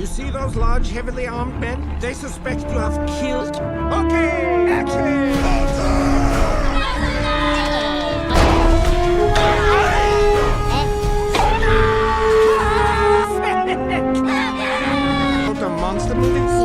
You see those large, heavily armed men? They suspect you have killed. Okay, action! The monster moving.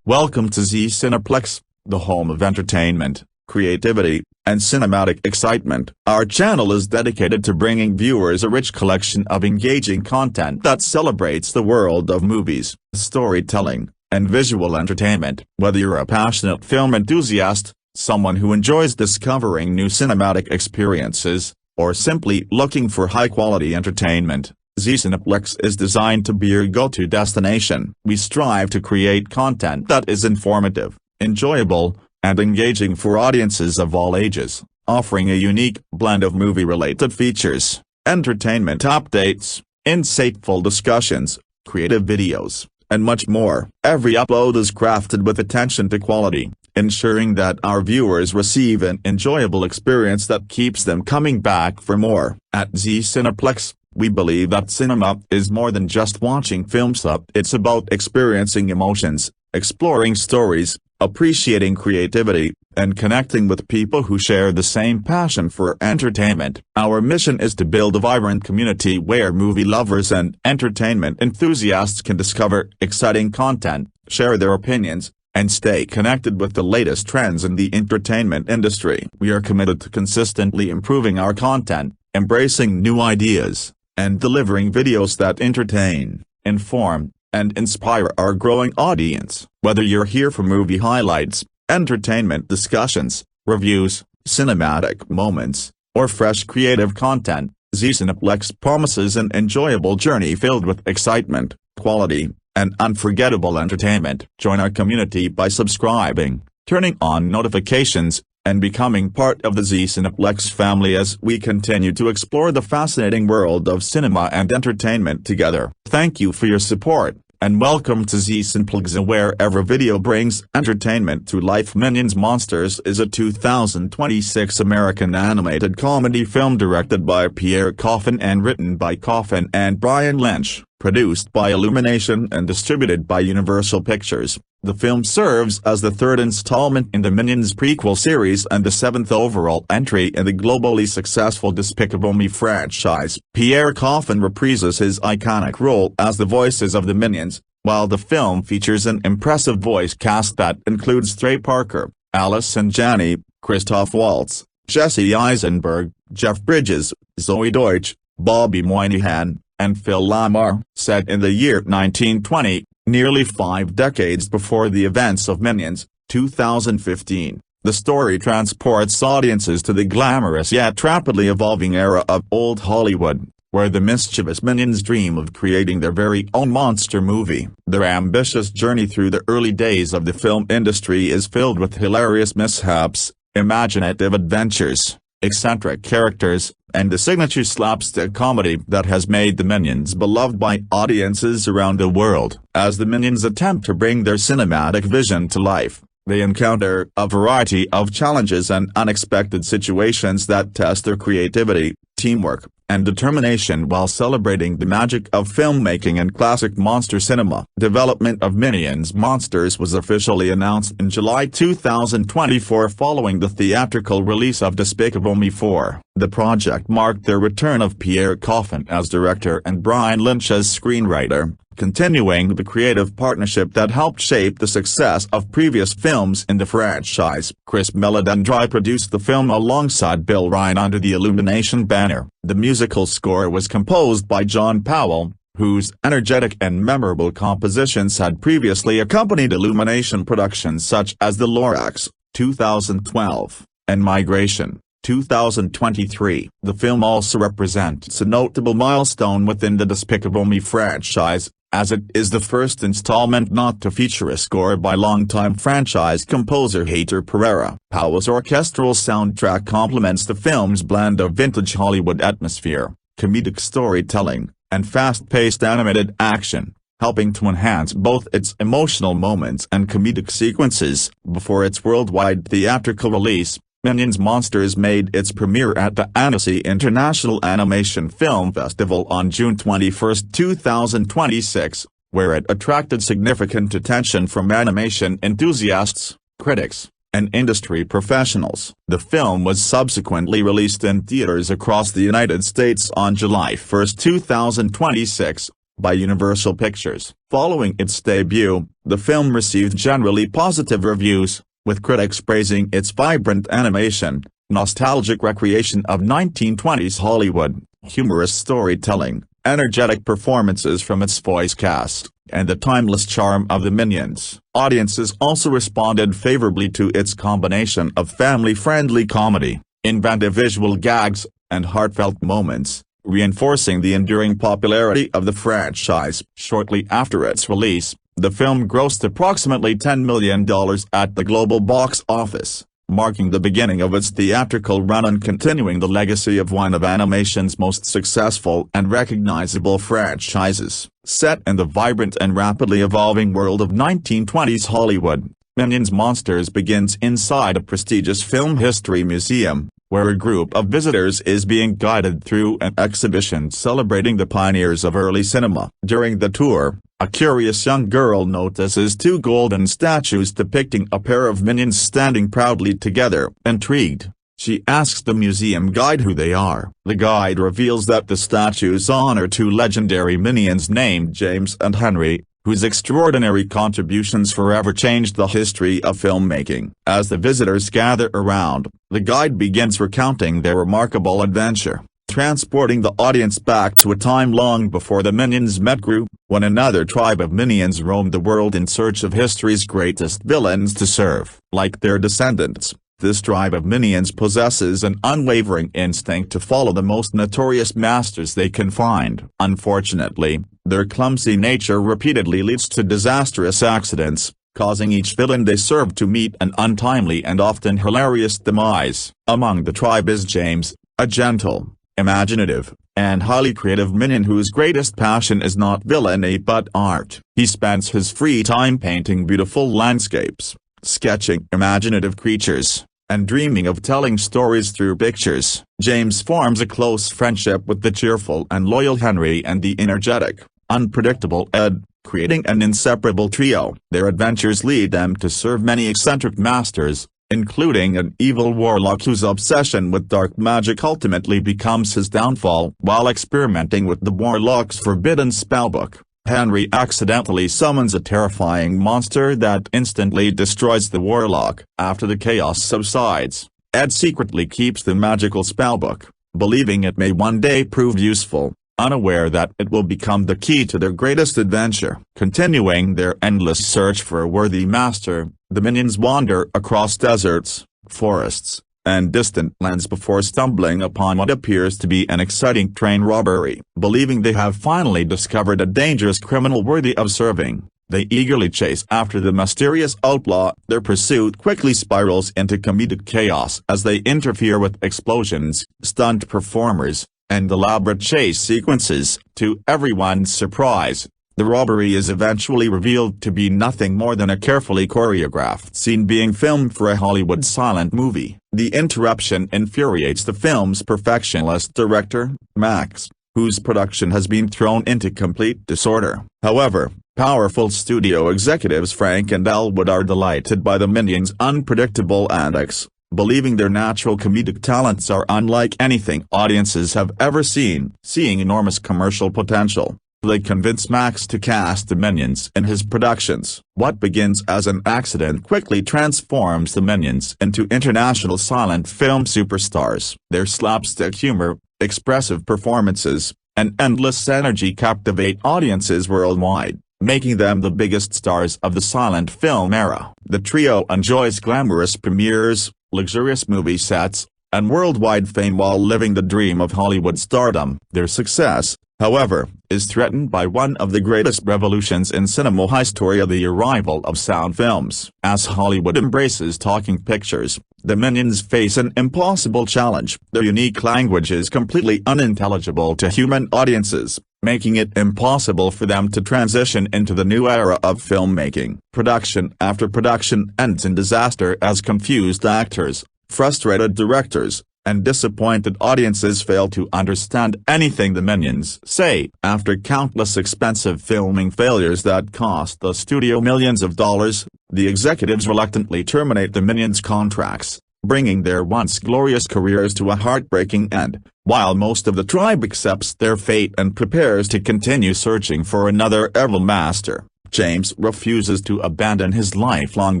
Welcome to Z Cineplex, the home of entertainment, creativity, and cinematic excitement. Our channel is dedicated to bringing viewers a rich collection of engaging content that celebrates the world of movies, storytelling, and visual entertainment. Whether you're a passionate film enthusiast, someone who enjoys discovering new cinematic experiences, or simply looking for high-quality entertainment, Z Cineplex is designed to be your go-to destination. We strive to create content that is informative, enjoyable, and engaging for audiences of all ages, offering a unique blend of movie-related features, entertainment updates, insightful discussions, creative videos, and much more. Every upload is crafted with attention to quality, ensuring that our viewers receive an enjoyable experience that keeps them coming back for more. At Z Cineplex, we believe that cinema is more than just watching films. It's about experiencing emotions, exploring stories, appreciating creativity, and connecting with people who share the same passion for entertainment. Our mission is to build a vibrant community where movie lovers and entertainment enthusiasts can discover exciting content, share their opinions, and stay connected with the latest trends in the entertainment industry. We are committed to consistently improving our content, embracing new ideas, and delivering videos that entertain, inform, and inspire our growing audience. Whether you're here for movie highlights, entertainment discussions, reviews, cinematic moments, or fresh creative content, Z Cineplex promises an enjoyable journey filled with excitement, quality, and unforgettable entertainment. Join our community by subscribing, turning on notifications, and becoming part of the Z Cineplex family as we continue to explore the fascinating world of cinema and entertainment together. Thank you for your support, and welcome to Z Cineplex, where every video brings entertainment to life. Minions Monsters is a 2026 American animated comedy film directed by Peirre Coffin and written by Coffin and Brian Lynch, produced by Illumination and distributed by Universal Pictures. The film serves as the third installment in the Minions prequel series and the seventh overall entry in the globally successful Despicable Me franchise. Peirre Coffin reprises his iconic role as the voices of the Minions, while the film features an impressive voice cast that includes Trey Parker, Allison Janney, Christoph Waltz, Jesse Eisenberg, Jeff Bridges, Zoe Deutsch, Bobby Moynihan, and Phil Lamar. Set in the year 1920, nearly 5 decades before the events of Minions, 2015, the story transports audiences to the glamorous yet rapidly evolving era of old Hollywood, where the mischievous Minions dream of creating their very own monster movie. Their ambitious journey through the early days of the film industry is filled with hilarious mishaps, imaginative adventures, eccentric characters, and the signature slapstick comedy that has made the Minions beloved by audiences around the world. As the Minions attempt to bring their cinematic vision to life, they encounter a variety of challenges and unexpected situations that test their creativity, teamwork, and determination while celebrating the magic of filmmaking and classic monster cinema. Development of Minions Monsters was officially announced in July 2024 following the theatrical release of Despicable Me 4. The project marked the return of Peirre Coffins as director and Brian Lynch as screenwriter, continuing the creative partnership that helped shape the success of previous films in the franchise. Chris Meledandri produced the film alongside Bill Ryan under the Illumination banner. The musical score was composed by John Powell, whose energetic and memorable compositions had previously accompanied Illumination productions such as The Lorax, 2012, and Migration, 2023. The film also represents a notable milestone within the Despicable Me franchise, as it is the first installment not to feature a score by longtime franchise composer Peirre. Powell's orchestral soundtrack complements the film's blend of vintage Hollywood atmosphere, comedic storytelling, and fast-paced animated action, helping to enhance both its emotional moments and comedic sequences. Before its worldwide theatrical release, Minions Monsters made its premiere at the Annecy International Animation Film Festival on June 21, 2026, where it attracted significant attention from animation enthusiasts, critics, and industry professionals. The film was subsequently released in theaters across the United States on July 1, 2026, by Universal Pictures. Following its debut, the film received generally positive reviews, with critics praising its vibrant animation, nostalgic recreation of 1920s Hollywood, humorous storytelling, energetic performances from its voice cast, and the timeless charm of the Minions. Audiences also responded favorably to its combination of family-friendly comedy, inventive visual gags, and heartfelt moments, reinforcing the enduring popularity of the franchise. Shortly after its release, the film grossed approximately $10 million at the global box office, marking the beginning of its theatrical run and continuing the legacy of one of animation's most successful and recognizable franchises. Set in the vibrant and rapidly evolving world of 1920s Hollywood, Minions Monsters begins inside a prestigious film history museum, where a group of visitors is being guided through an exhibition celebrating the pioneers of early cinema. During the tour, a curious young girl notices two golden statues depicting a pair of minions standing proudly together. Intrigued, she asks the museum guide who they are. The guide reveals that the statues honor two legendary minions named James and Henry, whose extraordinary contributions forever changed the history of filmmaking. As the visitors gather around, the guide begins recounting their remarkable adventure, transporting the audience back to a time long before the Minions met Gru, when another tribe of Minions roamed the world in search of history's greatest villains to serve. Like their descendants, this tribe of Minions possesses an unwavering instinct to follow the most notorious masters they can find. Unfortunately, their clumsy nature repeatedly leads to disastrous accidents, causing each villain they serve to meet an untimely and often hilarious demise. Among the tribe is James, a gentle, imaginative, and highly creative minion whose greatest passion is not villainy but art. He spends his free time painting beautiful landscapes, sketching imaginative creatures, and dreaming of telling stories through pictures. James forms a close friendship with the cheerful and loyal Henry and the energetic, unpredictable Ed, creating an inseparable trio. Their adventures lead them to serve many eccentric masters, including an evil warlock whose obsession with dark magic ultimately becomes his downfall. While experimenting with the warlock's forbidden spellbook, Henry accidentally summons a terrifying monster that instantly destroys the warlock. After the chaos subsides, Ed secretly keeps the magical spellbook, believing it may one day prove useful, unaware that it will become the key to their greatest adventure. Continuing their endless search for a worthy master, the minions wander across deserts, forests, and distant lands before stumbling upon what appears to be an exciting train robbery. Believing they have finally discovered a dangerous criminal worthy of serving, they eagerly chase after the mysterious outlaw. Their pursuit quickly spirals into comedic chaos as they interfere with explosions, stunt performers, and elaborate chase sequences. To everyone's surprise, The robbery is eventually revealed to be nothing more than a carefully choreographed scene being filmed for a Hollywood silent movie. The interruption infuriates the film's perfectionist director, Max, whose production has been thrown into complete disorder. However, powerful studio executives Frank and Elwood are delighted by the Minions' unpredictable antics, believing their natural comedic talents are unlike anything audiences have ever seen. Seeing enormous commercial potential, they convince Max to cast the Minions in his productions. What begins as an accident quickly transforms the Minions into international silent film superstars. Their slapstick humor, expressive performances, and endless energy captivate audiences worldwide, making them the biggest stars of the silent film era. The trio enjoys glamorous premieres, luxurious movie sets, and worldwide fame while living the dream of Hollywood stardom. Their success, however, is threatened by one of the greatest revolutions in cinema history: the arrival of sound films. As Hollywood embraces talking pictures, the Minions face an impossible challenge. Their unique language is completely unintelligible to human audiences, making it impossible for them to transition into the new era of filmmaking. Production after production ends in disaster as confused actors, frustrated directors, and disappointed audiences fail to understand anything the Minions say. After countless expensive filming failures that cost the studio millions of dollars, the executives reluctantly terminate the Minions' contracts, bringing their once glorious careers to a heartbreaking end. While most of the tribe accepts their fate and prepares to continue searching for another evil master, James refuses to abandon his lifelong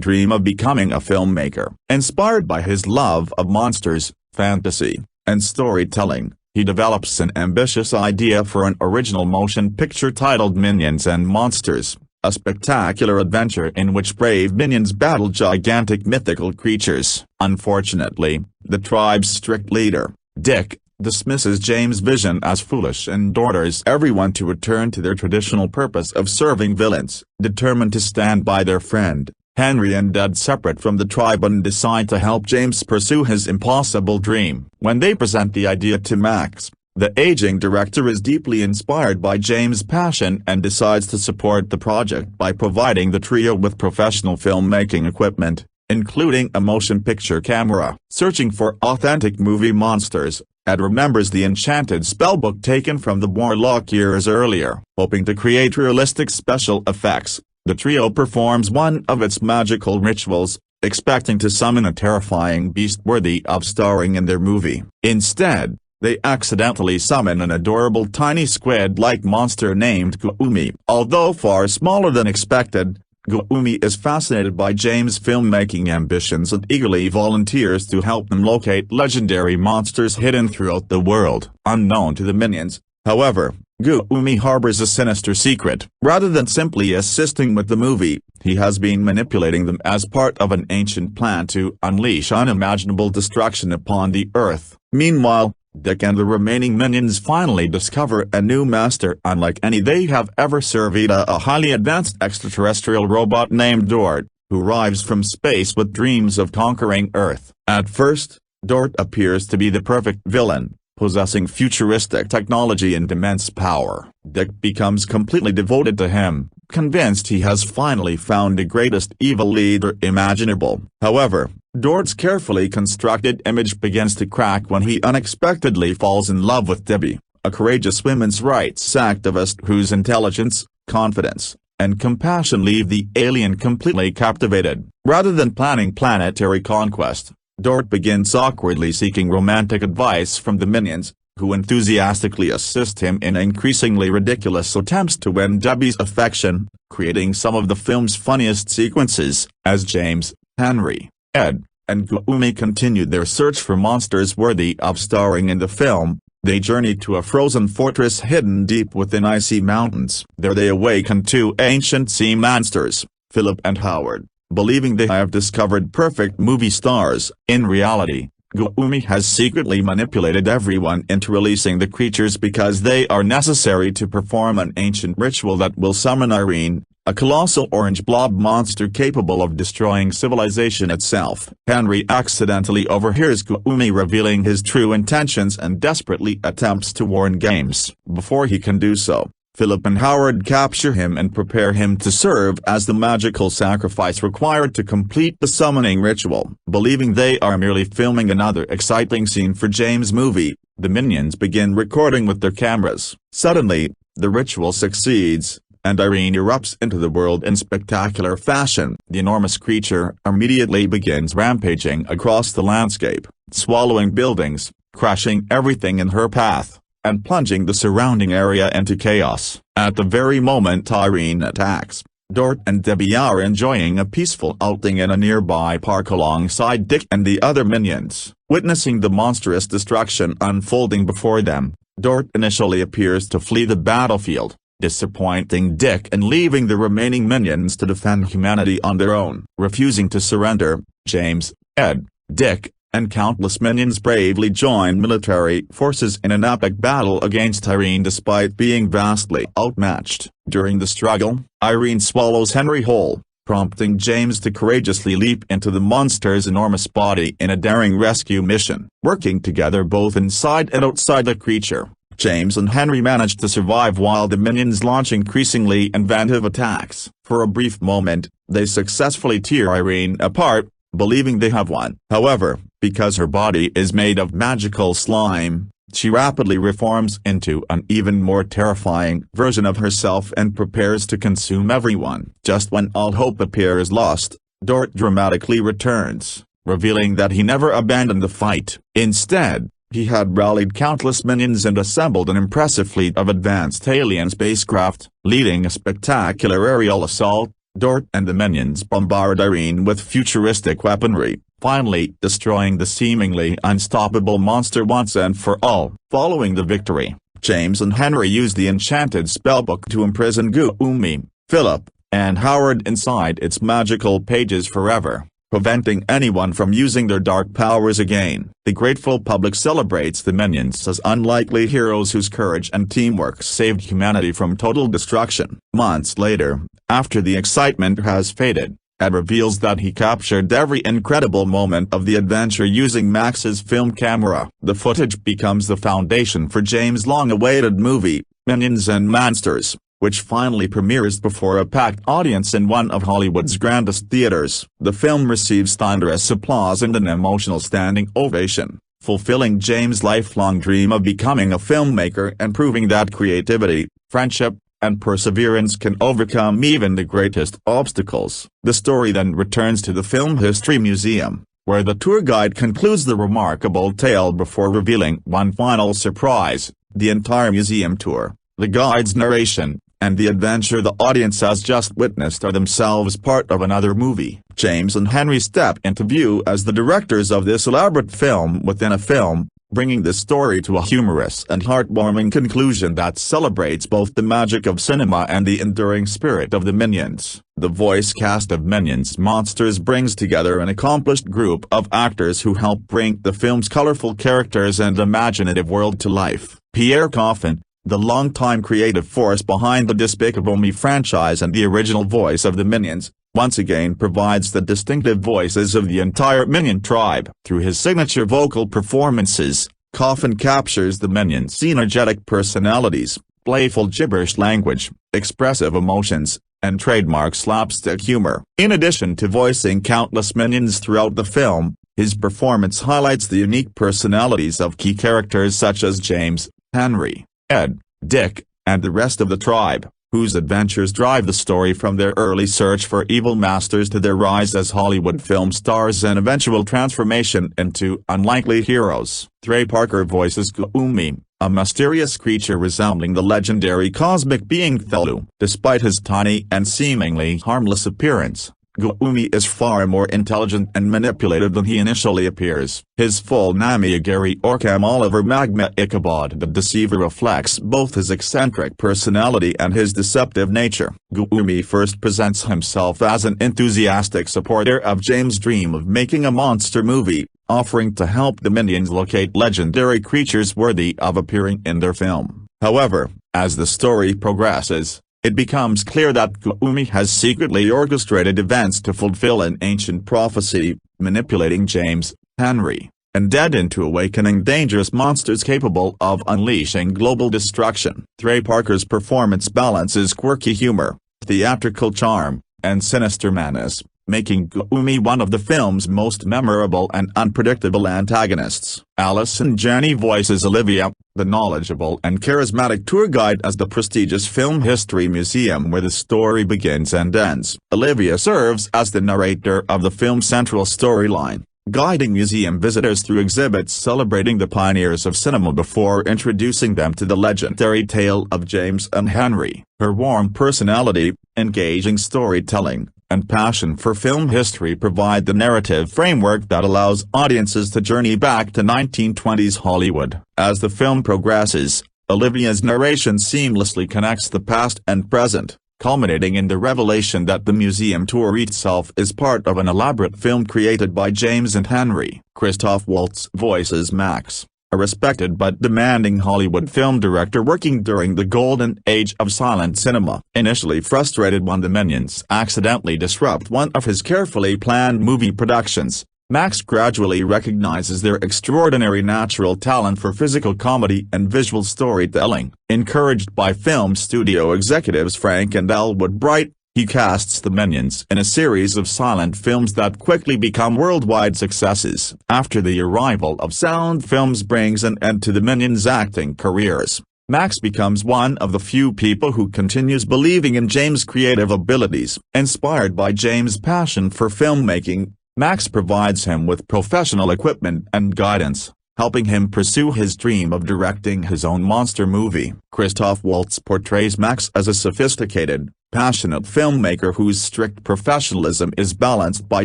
dream of becoming a filmmaker. Inspired by his love of monsters, fantasy, and storytelling, he develops an ambitious idea for an original motion picture titled Minions and Monsters, a spectacular adventure in which brave minions battle gigantic mythical creatures. Unfortunately, the tribe's strict leader, Dick, dismisses James' vision as foolish and orders everyone to return to their traditional purpose of serving villains. Determined to stand by their friend, Henry and Ed separate from the tribe and decide to help James pursue his impossible dream. When they present the idea to Max, the aging director is deeply inspired by James' passion and decides to support the project by providing the trio with professional filmmaking equipment, including a motion picture camera. Searching for authentic movie monsters, Ed remembers the enchanted spellbook taken from the warlock years earlier. Hoping to create realistic special effects, the trio performs one of its magical rituals, expecting to summon a terrifying beast worthy of starring in their movie. Instead, they accidentally summon an adorable tiny squid-like monster named Goomy. Although far smaller than expected, Goomy is fascinated by James' filmmaking ambitions and eagerly volunteers to help them locate legendary monsters hidden throughout the world. Unknown to the Minions, however, Goomy harbors a sinister secret. Rather than simply assisting with the movie, he has been manipulating them as part of an ancient plan to unleash unimaginable destruction upon the Earth. Meanwhile, Dick and the remaining Minions finally discover a new master unlike any they have ever served: a highly advanced extraterrestrial robot named Dort, who arrives from space with dreams of conquering Earth. At first, Dort appears to be the perfect villain, possessing futuristic technology and immense power. Dick becomes completely devoted to him, convinced he has finally found the greatest evil leader imaginable. However, Dort's carefully constructed image begins to crack when he unexpectedly falls in love with Debbie, a courageous women's rights activist whose intelligence, confidence, and compassion leave the alien completely captivated. Rather than planning planetary conquest, Dort begins awkwardly seeking romantic advice from the Minions, who enthusiastically assist him in increasingly ridiculous attempts to win Debbie's affection, creating some of the film's funniest sequences. As James, Henry, Ed, and Goomy continue their search for monsters worthy of starring in the film, they journey to a frozen fortress hidden deep within icy mountains. There they awaken two ancient sea monsters, Philip and Howard, believing they have discovered perfect movie stars. In reality, Goomy has secretly manipulated everyone into releasing the creatures because they are necessary to perform an ancient ritual that will summon Irene, a colossal orange blob monster capable of destroying civilization itself. Henry accidentally overhears Goomy revealing his true intentions and desperately attempts to warn James. Before he can do so, Philip and Howard capture him and prepare him to serve as the magical sacrifice required to complete the summoning ritual. Believing they are merely filming another exciting scene for James' movie, the minions begin recording with their cameras. Suddenly, the ritual succeeds, and Irene erupts into the world in spectacular fashion. The enormous creature immediately begins rampaging across the landscape, swallowing buildings, crushing everything in her path, and plunging the surrounding area into chaos. At the very moment Irene attacks, Dort and Debbie are enjoying a peaceful outing in a nearby park alongside Dick and the other minions. Witnessing the monstrous destruction unfolding before them, Dort initially appears to flee the battlefield, disappointing Dick and leaving the remaining minions to defend humanity on their own. Refusing to surrender, James, Ed, Dick, and countless minions bravely join military forces in an epic battle against Irene despite being vastly outmatched. During the struggle, Irene swallows Henry whole, prompting James to courageously leap into the monster's enormous body in a daring rescue mission. Working together both inside and outside the creature, James and Henry manage to survive while the minions launch increasingly inventive attacks. For a brief moment, they successfully tear Irene apart, believing they have won. However, because her body is made of magical slime, she rapidly reforms into an even more terrifying version of herself and prepares to consume everyone. Just when all hope appears lost, Dort dramatically returns, revealing that he never abandoned the fight. Instead, he had rallied countless minions and assembled an impressive fleet of advanced alien spacecraft. Leading a spectacular aerial assault, Dort and the minions bombard Irene with futuristic weaponry, finally destroying the seemingly unstoppable monster once and for all. Following the victory, James and Henry use the enchanted spellbook to imprison Goomy, Philip, and Howard inside its magical pages forever, preventing anyone from using their dark powers again. The grateful public celebrates the minions as unlikely heroes whose courage and teamwork saved humanity from total destruction. Months later, after the excitement has faded, Ed reveals that he captured every incredible moment of the adventure using Max's film camera. The footage becomes the foundation for James' long-awaited movie, Minions and Monsters, which finally premieres before a packed audience in one of Hollywood's grandest theaters. The film receives thunderous applause and an emotional standing ovation, fulfilling James' lifelong dream of becoming a filmmaker and proving that creativity, friendship, and perseverance can overcome even the greatest obstacles. The story then returns to the Film History Museum, where the tour guide concludes the remarkable tale before revealing one final surprise: the entire museum tour, the guide's narration, and the adventure the audience has just witnessed are themselves part of another movie. James and Henry step into view as the directors of this elaborate film within a film, bringing the story to a humorous and heartwarming conclusion that celebrates both the magic of cinema and the enduring spirit of the Minions. The voice cast of Minions Monsters brings together an accomplished group of actors who help bring the film's colorful characters and imaginative world to life. Peirre Coffin, the longtime creative force behind the Despicable Me franchise and the original voice of the Minions, once again provides the distinctive voices of the entire Minion tribe. Through his signature vocal performances, Coffin captures the Minions' energetic personalities, playful gibberish language, expressive emotions, and trademark slapstick humor. In addition to voicing countless Minions throughout the film, his performance highlights the unique personalities of key characters such as James, Henry, Ed, Dick, and the rest of the tribe, whose adventures drive the story from their early search for evil masters to their rise as Hollywood film stars and eventual transformation into unlikely heroes. Trey Parker voices Goomy, a mysterious creature resembling the legendary cosmic being Cthulhu. Despite his tiny and seemingly harmless appearance, Goomy is far more intelligent and manipulative than he initially appears. His full name Gary Orcam Oliver Magma Ichabod the Deceiver reflects both his eccentric personality and his deceptive nature. Goomy first presents himself as an enthusiastic supporter of James' dream of making a monster movie, offering to help the Minions locate legendary creatures worthy of appearing in their film. However, as the story progresses, it becomes clear that Goomy has secretly orchestrated events to fulfill an ancient prophecy, manipulating James, Henry, and dead into awakening dangerous monsters capable of unleashing global destruction. Trey Parker's performance balances quirky humor, theatrical charm, and sinister menace, making Goomy one of the film's most memorable and unpredictable antagonists. Allison Janney voices Olivia, the knowledgeable and charismatic tour guide at the prestigious Film History Museum where the story begins and ends. Olivia serves as the narrator of the film's central storyline, guiding museum visitors through exhibits celebrating the pioneers of cinema before introducing them to the legendary tale of James and Henry. Her warm personality, engaging storytelling, and passion for film history provide the narrative framework that allows audiences to journey back to 1920s Hollywood. As the film progresses, Olivia's narration seamlessly connects the past and present, culminating in the revelation that the museum tour itself is part of an elaborate film created by James and Henry. Christoph Waltz voices Max, a respected but demanding Hollywood film director working during the golden age of silent cinema. Initially frustrated when the Minions accidentally disrupt one of his carefully planned movie productions, Max gradually recognizes their extraordinary natural talent for physical comedy and visual storytelling. Encouraged by film studio executives Frank and Elwood Bright, he casts the Minions in a series of silent films that quickly become worldwide successes. After the arrival of sound films brings an end to the Minions' acting careers, Max becomes one of the few people who continues believing in James' creative abilities. Inspired by James' passion for filmmaking, Max provides him with professional equipment and guidance, helping him pursue his dream of directing his own monster movie. Christoph Waltz portrays Max as a sophisticated, passionate filmmaker whose strict professionalism is balanced by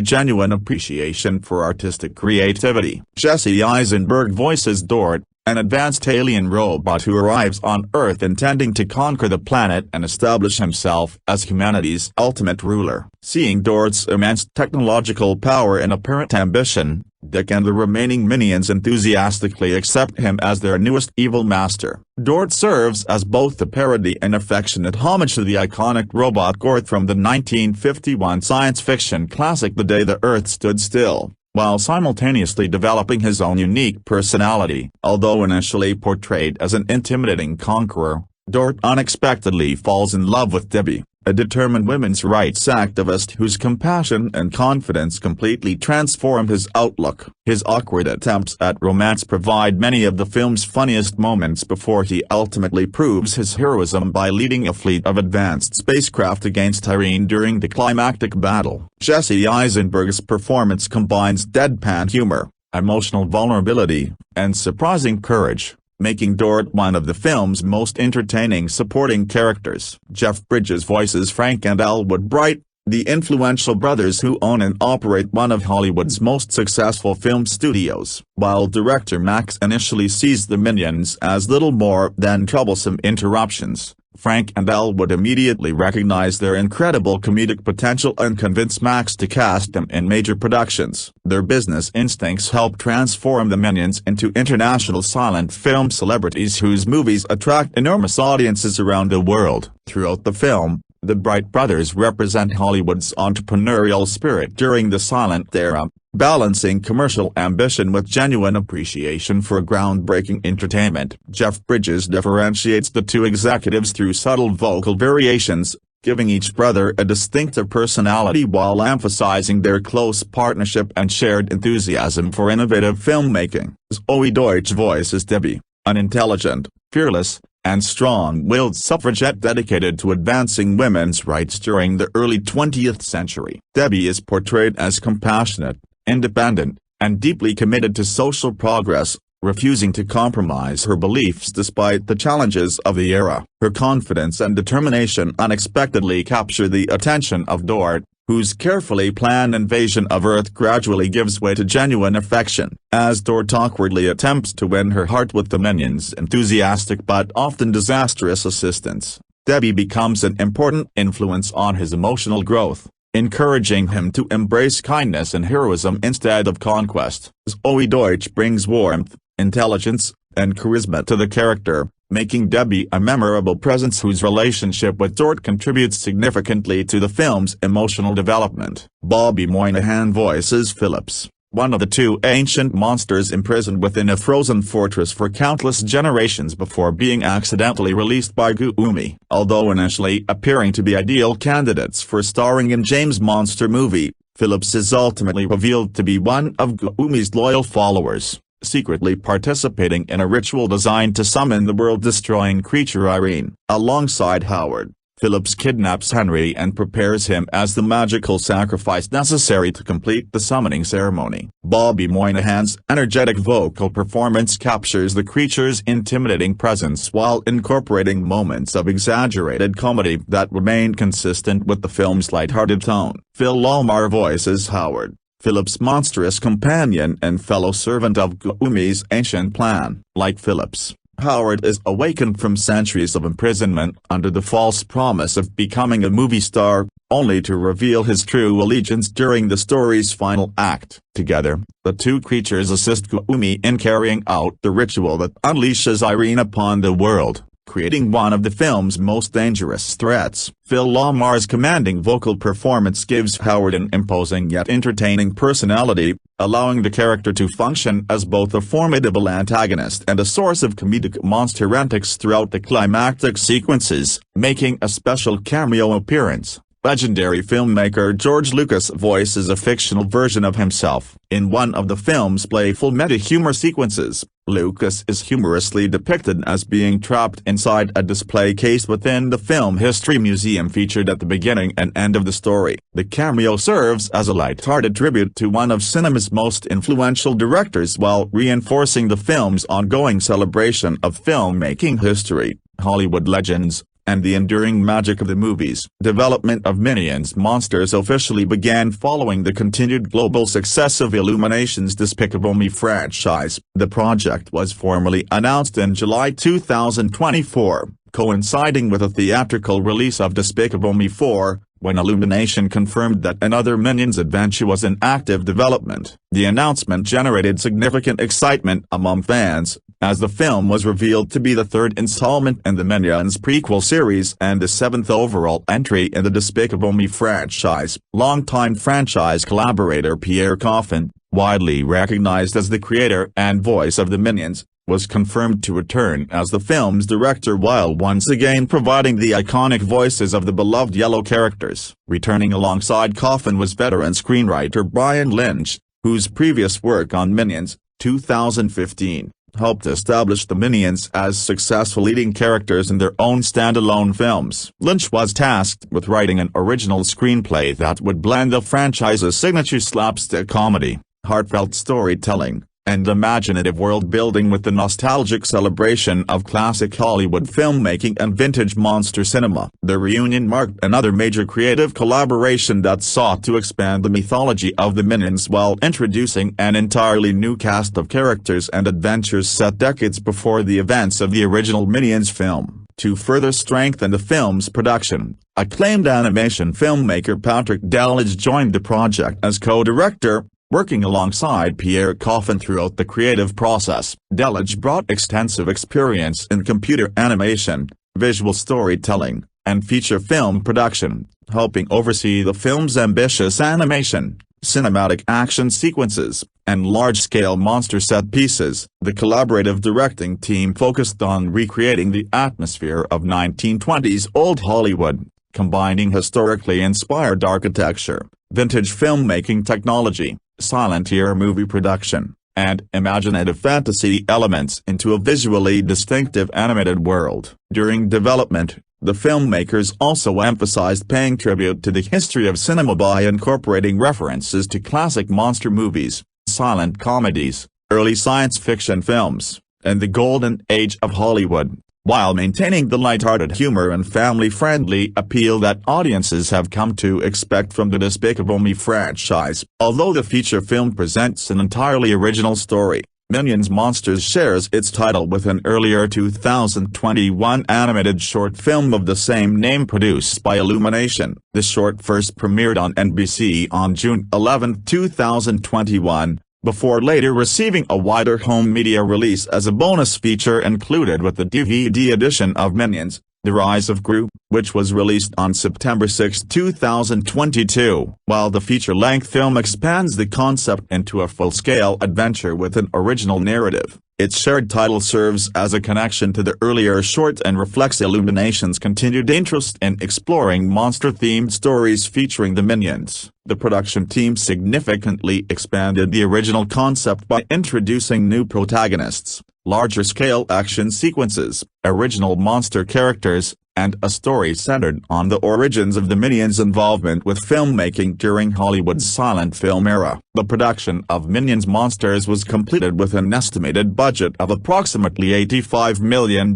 genuine appreciation for artistic creativity. Jesse Eisenberg voices Dort, an advanced alien robot who arrives on Earth intending to conquer the planet and establish himself as humanity's ultimate ruler. Seeing Dort's immense technological power and apparent ambition, Dick and the remaining Minions enthusiastically accept him as their newest evil master. Dort serves as both a parody and affectionate homage to the iconic robot Gort from the 1951 science fiction classic The Day the Earth Stood Still, while simultaneously developing his own unique personality. Although initially portrayed as an intimidating conqueror, Dort unexpectedly falls in love with Debbie, a determined women's rights activist whose compassion and confidence completely transform his outlook. His awkward attempts at romance provide many of the film's funniest moments before he ultimately proves his heroism by leading a fleet of advanced spacecraft against Irene during the climactic battle. Jesse Eisenberg's performance combines deadpan humor, emotional vulnerability, and surprising courage, making Dort one of the film's most entertaining supporting characters. Jeff Bridges voices Frank and Elwood Bright, the influential brothers who own and operate one of Hollywood's most successful film studios. While director Max initially sees the Minions as little more than troublesome interruptions, Frank and Elwood immediately recognize their incredible comedic potential and convince Max to cast them in major productions. Their business instincts help transform the Minions into international silent film celebrities whose movies attract enormous audiences around the world. Throughout the film, the Bright brothers represent Hollywood's entrepreneurial spirit during the silent era, balancing commercial ambition with genuine appreciation for groundbreaking entertainment. Jeff Bridges differentiates the two executives through subtle vocal variations, giving each brother a distinctive personality while emphasizing their close partnership and shared enthusiasm for innovative filmmaking. Zoe Deutsch voices Debbie, an intelligent, fearless, and strong-willed suffragette dedicated to advancing women's rights during the early 20th century. Debbie is portrayed as compassionate, independent, and deeply committed to social progress, refusing to compromise her beliefs despite the challenges of the era. Her confidence and determination unexpectedly capture the attention of Dort, whose carefully planned invasion of Earth gradually gives way to genuine affection. As Dort awkwardly attempts to win her heart with the Minions' enthusiastic but often disastrous assistance, Debbie becomes an important influence on his emotional growth, encouraging him to embrace kindness and heroism instead of conquest. Zoe Deutsch brings warmth, intelligence, and charisma to the character, making Debbie a memorable presence whose relationship with Dort contributes significantly to the film's emotional development. Bobby Moynihan voices Phillips, one of the two ancient monsters imprisoned within a frozen fortress for countless generations before being accidentally released by Goomy. Although initially appearing to be ideal candidates for starring in James' monster movie, Phillips is ultimately revealed to be one of Goomy's loyal followers, secretly participating in a ritual designed to summon the world-destroying creature Irene. Alongside Howard, Phillips kidnaps Henry and prepares him as the magical sacrifice necessary to complete the summoning ceremony. Bobby Moynihan's energetic vocal performance captures the creature's intimidating presence while incorporating moments of exaggerated comedy that remain consistent with the film's lighthearted tone. Phil Lormar voices Howard, Phillips' monstrous companion and fellow servant of Goomy's ancient plan. Like Phillips, Howard is awakened from centuries of imprisonment under the false promise of becoming a movie star, only to reveal his true allegiance during the story's final act. Together, the two creatures assist Goomy in carrying out the ritual that unleashes Irene upon the world, creating one of the film's most dangerous threats. Phil Lormar's commanding vocal performance gives Howard an imposing yet entertaining personality, allowing the character to function as both a formidable antagonist and a source of comedic monster antics throughout the climactic sequences. Making a special cameo appearance, legendary filmmaker George Lucas voices a fictional version of himself. In one of the film's playful meta-humor sequences, Lucas is humorously depicted as being trapped inside a display case within the Film History Museum featured at the beginning and end of the story. The cameo serves as a light-hearted tribute to one of cinema's most influential directors while reinforcing the film's ongoing celebration of filmmaking history, Hollywood legends, and the enduring magic of the movies. Development of Minions Monsters officially began following the continued global success of Illumination's Despicable Me franchise. The project was formally announced in July 2024, coinciding with a theatrical release of Despicable Me 4, when Illumination confirmed that another Minions adventure was in active development. The announcement generated significant excitement among fans, as the film was revealed to be the third installment in the Minions prequel series and the seventh overall entry in the Despicable Me franchise. Longtime franchise collaborator Peirre Coffin, widely recognized as the creator and voice of the Minions, was confirmed to return as the film's director while once again providing the iconic voices of the beloved yellow characters. Returning alongside Coffin was veteran screenwriter Brian Lynch, whose previous work on Minions, 2015, helped establish the Minions as successful leading characters in their own standalone films. Lynch was tasked with writing an original screenplay that would blend the franchise's signature slapstick comedy, heartfelt storytelling, and imaginative world-building with the nostalgic celebration of classic Hollywood filmmaking and vintage monster cinema. The reunion marked another major creative collaboration that sought to expand the mythology of the Minions while introducing an entirely new cast of characters and adventures set decades before the events of the original Minions film. To further strengthen the film's production, acclaimed animation filmmaker Patrick Dallage joined the project as co-director, working alongside Peirre Coffin throughout the creative process. Dallage brought extensive experience in computer animation, visual storytelling, and feature film production, helping oversee the film's ambitious animation, cinematic action sequences, and large-scale monster set pieces. The collaborative directing team focused on recreating the atmosphere of 1920s old Hollywood, combining historically inspired architecture, vintage filmmaking technology, silent-era movie production, and imaginative fantasy elements into a visually distinctive animated world. During development, the filmmakers also emphasized paying tribute to the history of cinema by incorporating references to classic monster movies, silent comedies, early science fiction films, and the golden age of Hollywood, while maintaining the lighthearted humor and family-friendly appeal that audiences have come to expect from the Despicable Me franchise. Although the feature film presents an entirely original story, Minions Monsters shares its title with an earlier 2021 animated short film of the same name produced by Illumination. The short first premiered on NBC on June 11, 2021. Before later receiving a wider home media release as a bonus feature included with the DVD edition of Minions, The Rise of Gru, which was released on September 6, 2022. While the feature-length film expands the concept into a full-scale adventure with an original narrative, its shared title serves as a connection to the earlier short and reflects Illumination's continued interest in exploring monster-themed stories featuring the Minions. The production team significantly expanded the original concept by introducing new protagonists, larger-scale action sequences, original monster characters, and a story centered on the origins of the Minions' involvement with filmmaking during Hollywood's silent film era. The production of Minions Monsters was completed with an estimated budget of approximately $85 million,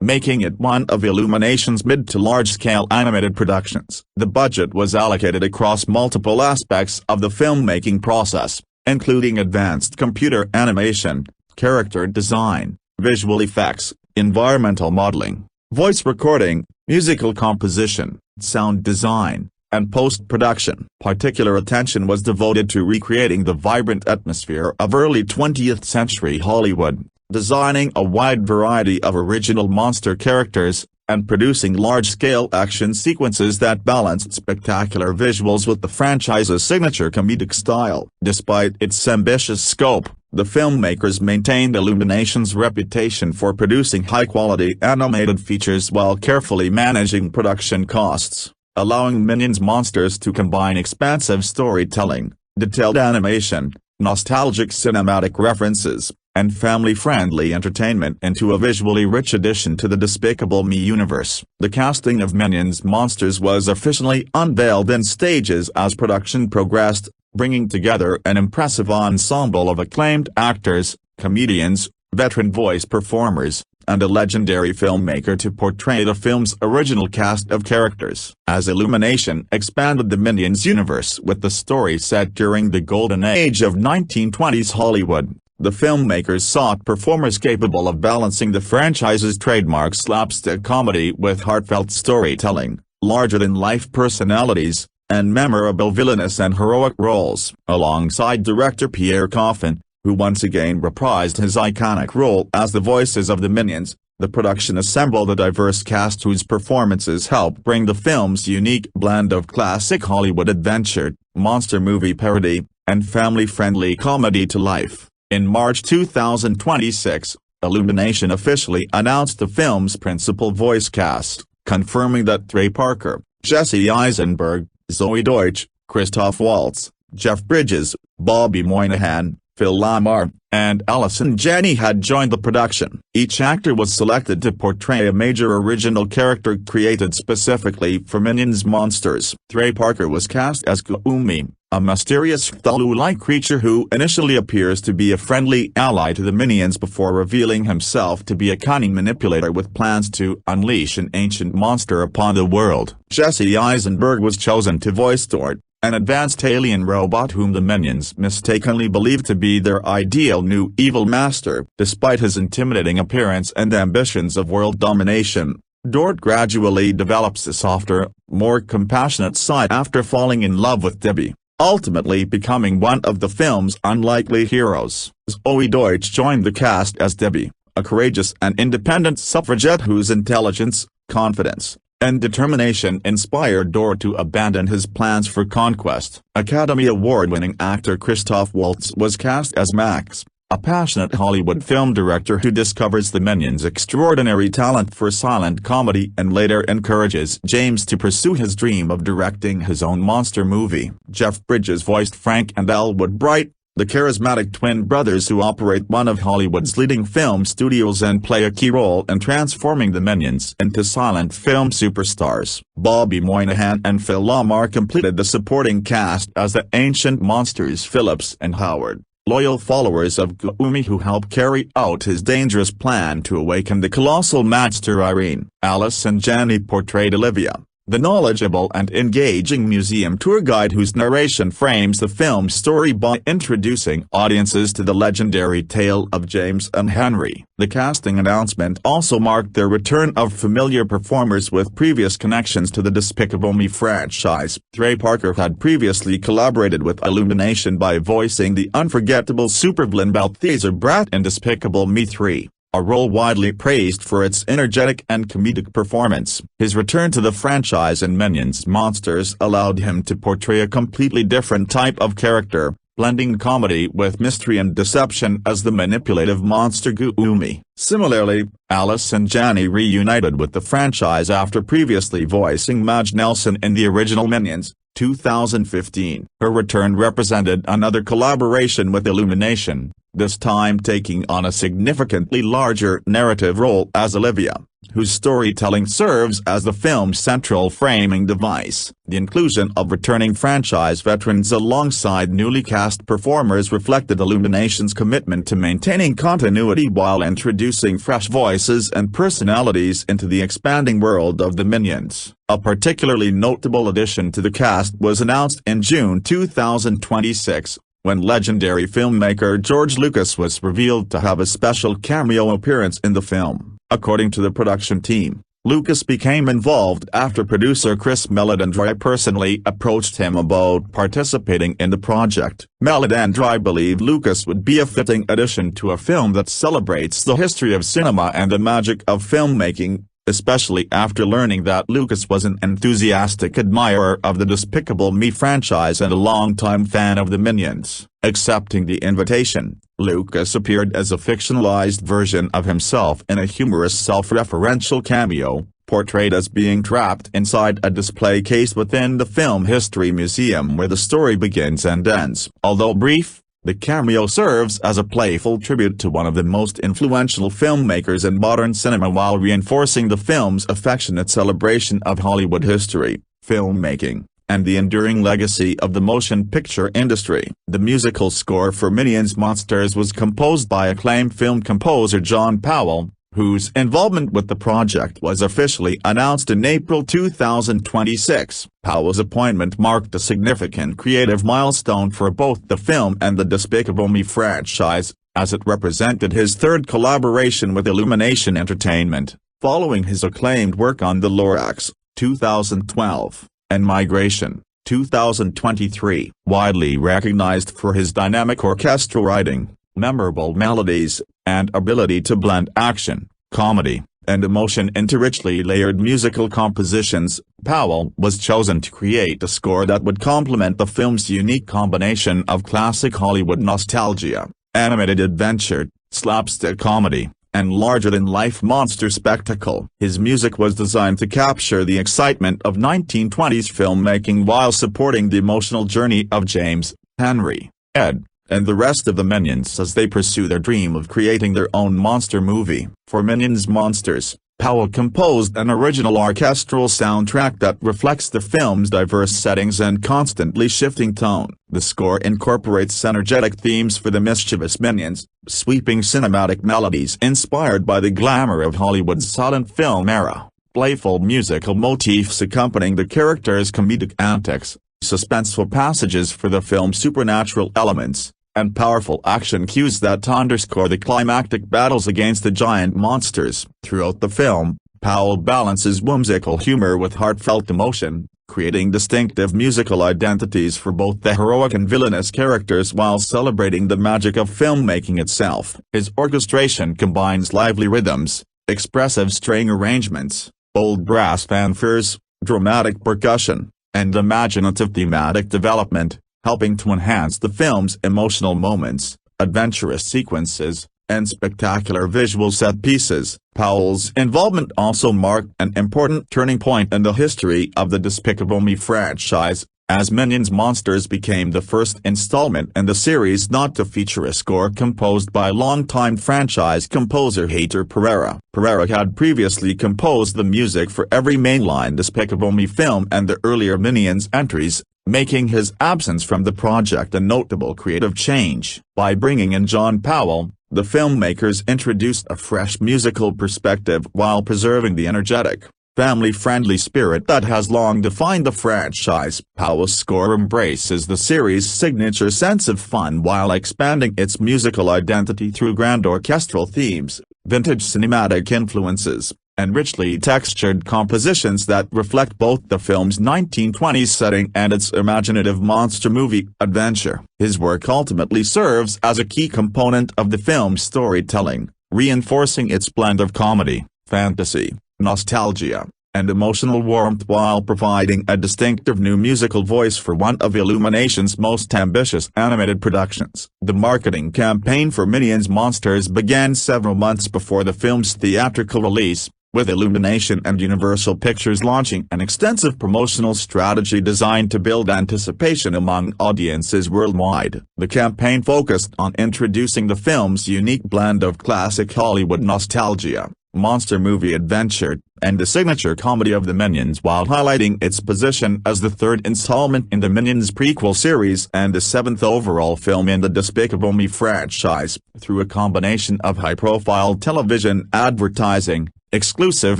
making it one of Illumination's mid to large-scale animated productions. The budget was allocated across multiple aspects of the filmmaking process, including advanced computer animation, character design, visual effects, environmental modeling, voice recording, musical composition, sound design, and post-production. Particular attention was devoted to recreating the vibrant atmosphere of early 20th century Hollywood, designing a wide variety of original monster characters, and producing large-scale action sequences that balanced spectacular visuals with the franchise's signature comedic style. Despite its ambitious scope, the filmmakers maintained Illumination's reputation for producing high-quality animated features while carefully managing production costs, allowing Minions Monsters to combine expansive storytelling, detailed animation, nostalgic cinematic references, and family-friendly entertainment into a visually rich addition to the Despicable Me universe. The casting of Minions Monsters was officially unveiled in stages as production progressed, bringing together an impressive ensemble of acclaimed actors, comedians, veteran voice performers, and a legendary filmmaker to portray the film's original cast of characters. As Illumination expanded the Minions universe with the story set during the golden age of 1920s Hollywood, the filmmakers sought performers capable of balancing the franchise's trademark slapstick comedy with heartfelt storytelling, larger-than-life personalities, and memorable villainous and heroic roles. Alongside director Peirre Coffins, who once again reprised his iconic role as the voices of the Minions, the production assembled a diverse cast whose performances helped bring the film's unique blend of classic Hollywood adventure, monster movie parody, and family-friendly comedy to life. In March 2026, Illumination officially announced the film's principal voice cast, confirming that Trey Parker, Jesse Eisenberg, Zoe Deutsch, Christoph Waltz, Jeff Bridges, Bobby Moynihan, Phil Lamar, and Allison Janney had joined the production. Each actor was selected to portray a major original character created specifically for Minions Monsters. Trey Parker was cast as Gloomy, a mysterious Cthulhu-like creature who initially appears to be a friendly ally to the Minions before revealing himself to be a cunning manipulator with plans to unleash an ancient monster upon the world. Jesse Eisenberg was chosen to voice Dort, an advanced alien robot whom the Minions mistakenly believed to be their ideal new evil master. Despite his intimidating appearance and ambitions of world domination, Dort gradually develops a softer, more compassionate side after falling in love with Debbie, ultimately becoming one of the film's unlikely heroes. Zoe Deutsch joined the cast as Debbie, a courageous and independent suffragette whose intelligence, confidence, and determination inspired Dort to abandon his plans for conquest. Academy Award-winning actor Christoph Waltz was cast as Max, a passionate Hollywood film director who discovers the Minions' extraordinary talent for silent comedy and later encourages James to pursue his dream of directing his own monster movie. Jeff Bridges voiced Frank and Elwood Bright, the charismatic twin brothers who operate one of Hollywood's leading film studios and play a key role in transforming the Minions into silent film superstars. Bobby Moynihan and Phil Lamar completed the supporting cast as the ancient monsters Phillips and Howard, loyal followers of Gloomy who help carry out his dangerous plan to awaken the colossal monster Irene. Allison Janney portrayed Olivia, the knowledgeable and engaging museum tour guide whose narration frames the film's story by introducing audiences to the legendary tale of James and Henry. The casting announcement also marked the return of familiar performers with previous connections to the Despicable Me franchise. Trey Parker had previously collaborated with Illumination by voicing the unforgettable supervillain Balthazar Bratt in Despicable Me 3. a role widely praised for its energetic and comedic performance. His return to the franchise in Minions Monsters allowed him to portray a completely different type of character, blending comedy with mystery and deception as the manipulative monster Goomy. Similarly, Allison Janney reunited with the franchise after previously voicing Madge Nelson in the original Minions, 2015. Her return represented another collaboration with Illumination, this time taking on a significantly larger narrative role as Olivia, whose storytelling serves as the film's central framing device. The inclusion of returning franchise veterans alongside newly cast performers reflected Illumination's commitment to maintaining continuity while introducing fresh voices and personalities into the expanding world of the Minions. A particularly notable addition to the cast was announced in June 2026, when legendary filmmaker George Lucas was revealed to have a special cameo appearance in the film. According to the production team, Lucas became involved after producer Chris Meledandri personally approached him about participating in the project. Meledandri believed Lucas would be a fitting addition to a film that celebrates the history of cinema and the magic of filmmaking, especially after learning that Lucas was an enthusiastic admirer of the Despicable Me franchise and a longtime fan of the Minions. Accepting the invitation, Lucas appeared as a fictionalized version of himself in a humorous self-referential cameo, portrayed as being trapped inside a display case within the Film History Museum where the story begins and ends. Although brief, the cameo serves as a playful tribute to one of the most influential filmmakers in modern cinema while reinforcing the film's affectionate celebration of Hollywood history, filmmaking, and the enduring legacy of the motion picture industry. The musical score for Minions Monsters was composed by acclaimed film composer John Powell, whose involvement with the project was officially announced in April 2026. Powell's appointment marked a significant creative milestone for both the film and the Despicable Me franchise, as it represented his third collaboration with Illumination Entertainment, following his acclaimed work on The Lorax, 2012, and Migration, 2023. Widely recognized for his dynamic orchestral writing, memorable melodies, and ability to blend action, comedy, and emotion into richly layered musical compositions, Powell was chosen to create a score that would complement the film's unique combination of classic Hollywood nostalgia, animated adventure, slapstick comedy, and larger-than-life monster spectacle. His music was designed to capture the excitement of 1920s filmmaking while supporting the emotional journey of James, Henry, Ed, and the rest of the Minions as they pursue their dream of creating their own monster movie. For Minions Monsters, Powell composed an original orchestral soundtrack that reflects the film's diverse settings and constantly shifting tone. The score incorporates energetic themes for the mischievous Minions, sweeping cinematic melodies inspired by the glamour of Hollywood's silent film era, playful musical motifs accompanying the characters' comedic antics, suspenseful passages for the film's supernatural elements, and powerful action cues that underscore the climactic battles against the giant monsters. Throughout the film, Powell balances whimsical humor with heartfelt emotion, creating distinctive musical identities for both the heroic and villainous characters while celebrating the magic of filmmaking itself. His orchestration combines lively rhythms, expressive string arrangements, bold brass fanfares, dramatic percussion, and imaginative thematic development, helping to enhance the film's emotional moments, adventurous sequences, and spectacular visual set pieces. Powell's involvement also marked an important turning point in the history of the Despicable Me franchise, as Minions Monsters became the first installment in the series not to feature a score composed by longtime franchise composer Peirre. Peirre had previously composed the music for every mainline Despicable Me film and the earlier Minions entries, making his absence from the project a notable creative change. By bringing in John Powell, the filmmakers introduced a fresh musical perspective while preserving the energetic, family-friendly spirit that has long defined the franchise. Powell's score embraces the series' signature sense of fun while expanding its musical identity through grand orchestral themes, vintage cinematic influences, and richly textured compositions that reflect both the film's 1920s setting and its imaginative monster movie adventure. His work ultimately serves as a key component of the film's storytelling, reinforcing its blend of comedy, fantasy, nostalgia, and emotional warmth while providing a distinctive new musical voice for one of Illumination's most ambitious animated productions. The marketing campaign for Minions Monsters began several months before the film's theatrical release, with Illumination and Universal Pictures launching an extensive promotional strategy designed to build anticipation among audiences worldwide. The campaign focused on introducing the film's unique blend of classic Hollywood nostalgia, monster movie adventure, and the signature comedy of the Minions while highlighting its position as the third installment in the Minions prequel series and the seventh overall film in the Despicable Me franchise. Through a combination of high-profile television advertising, exclusive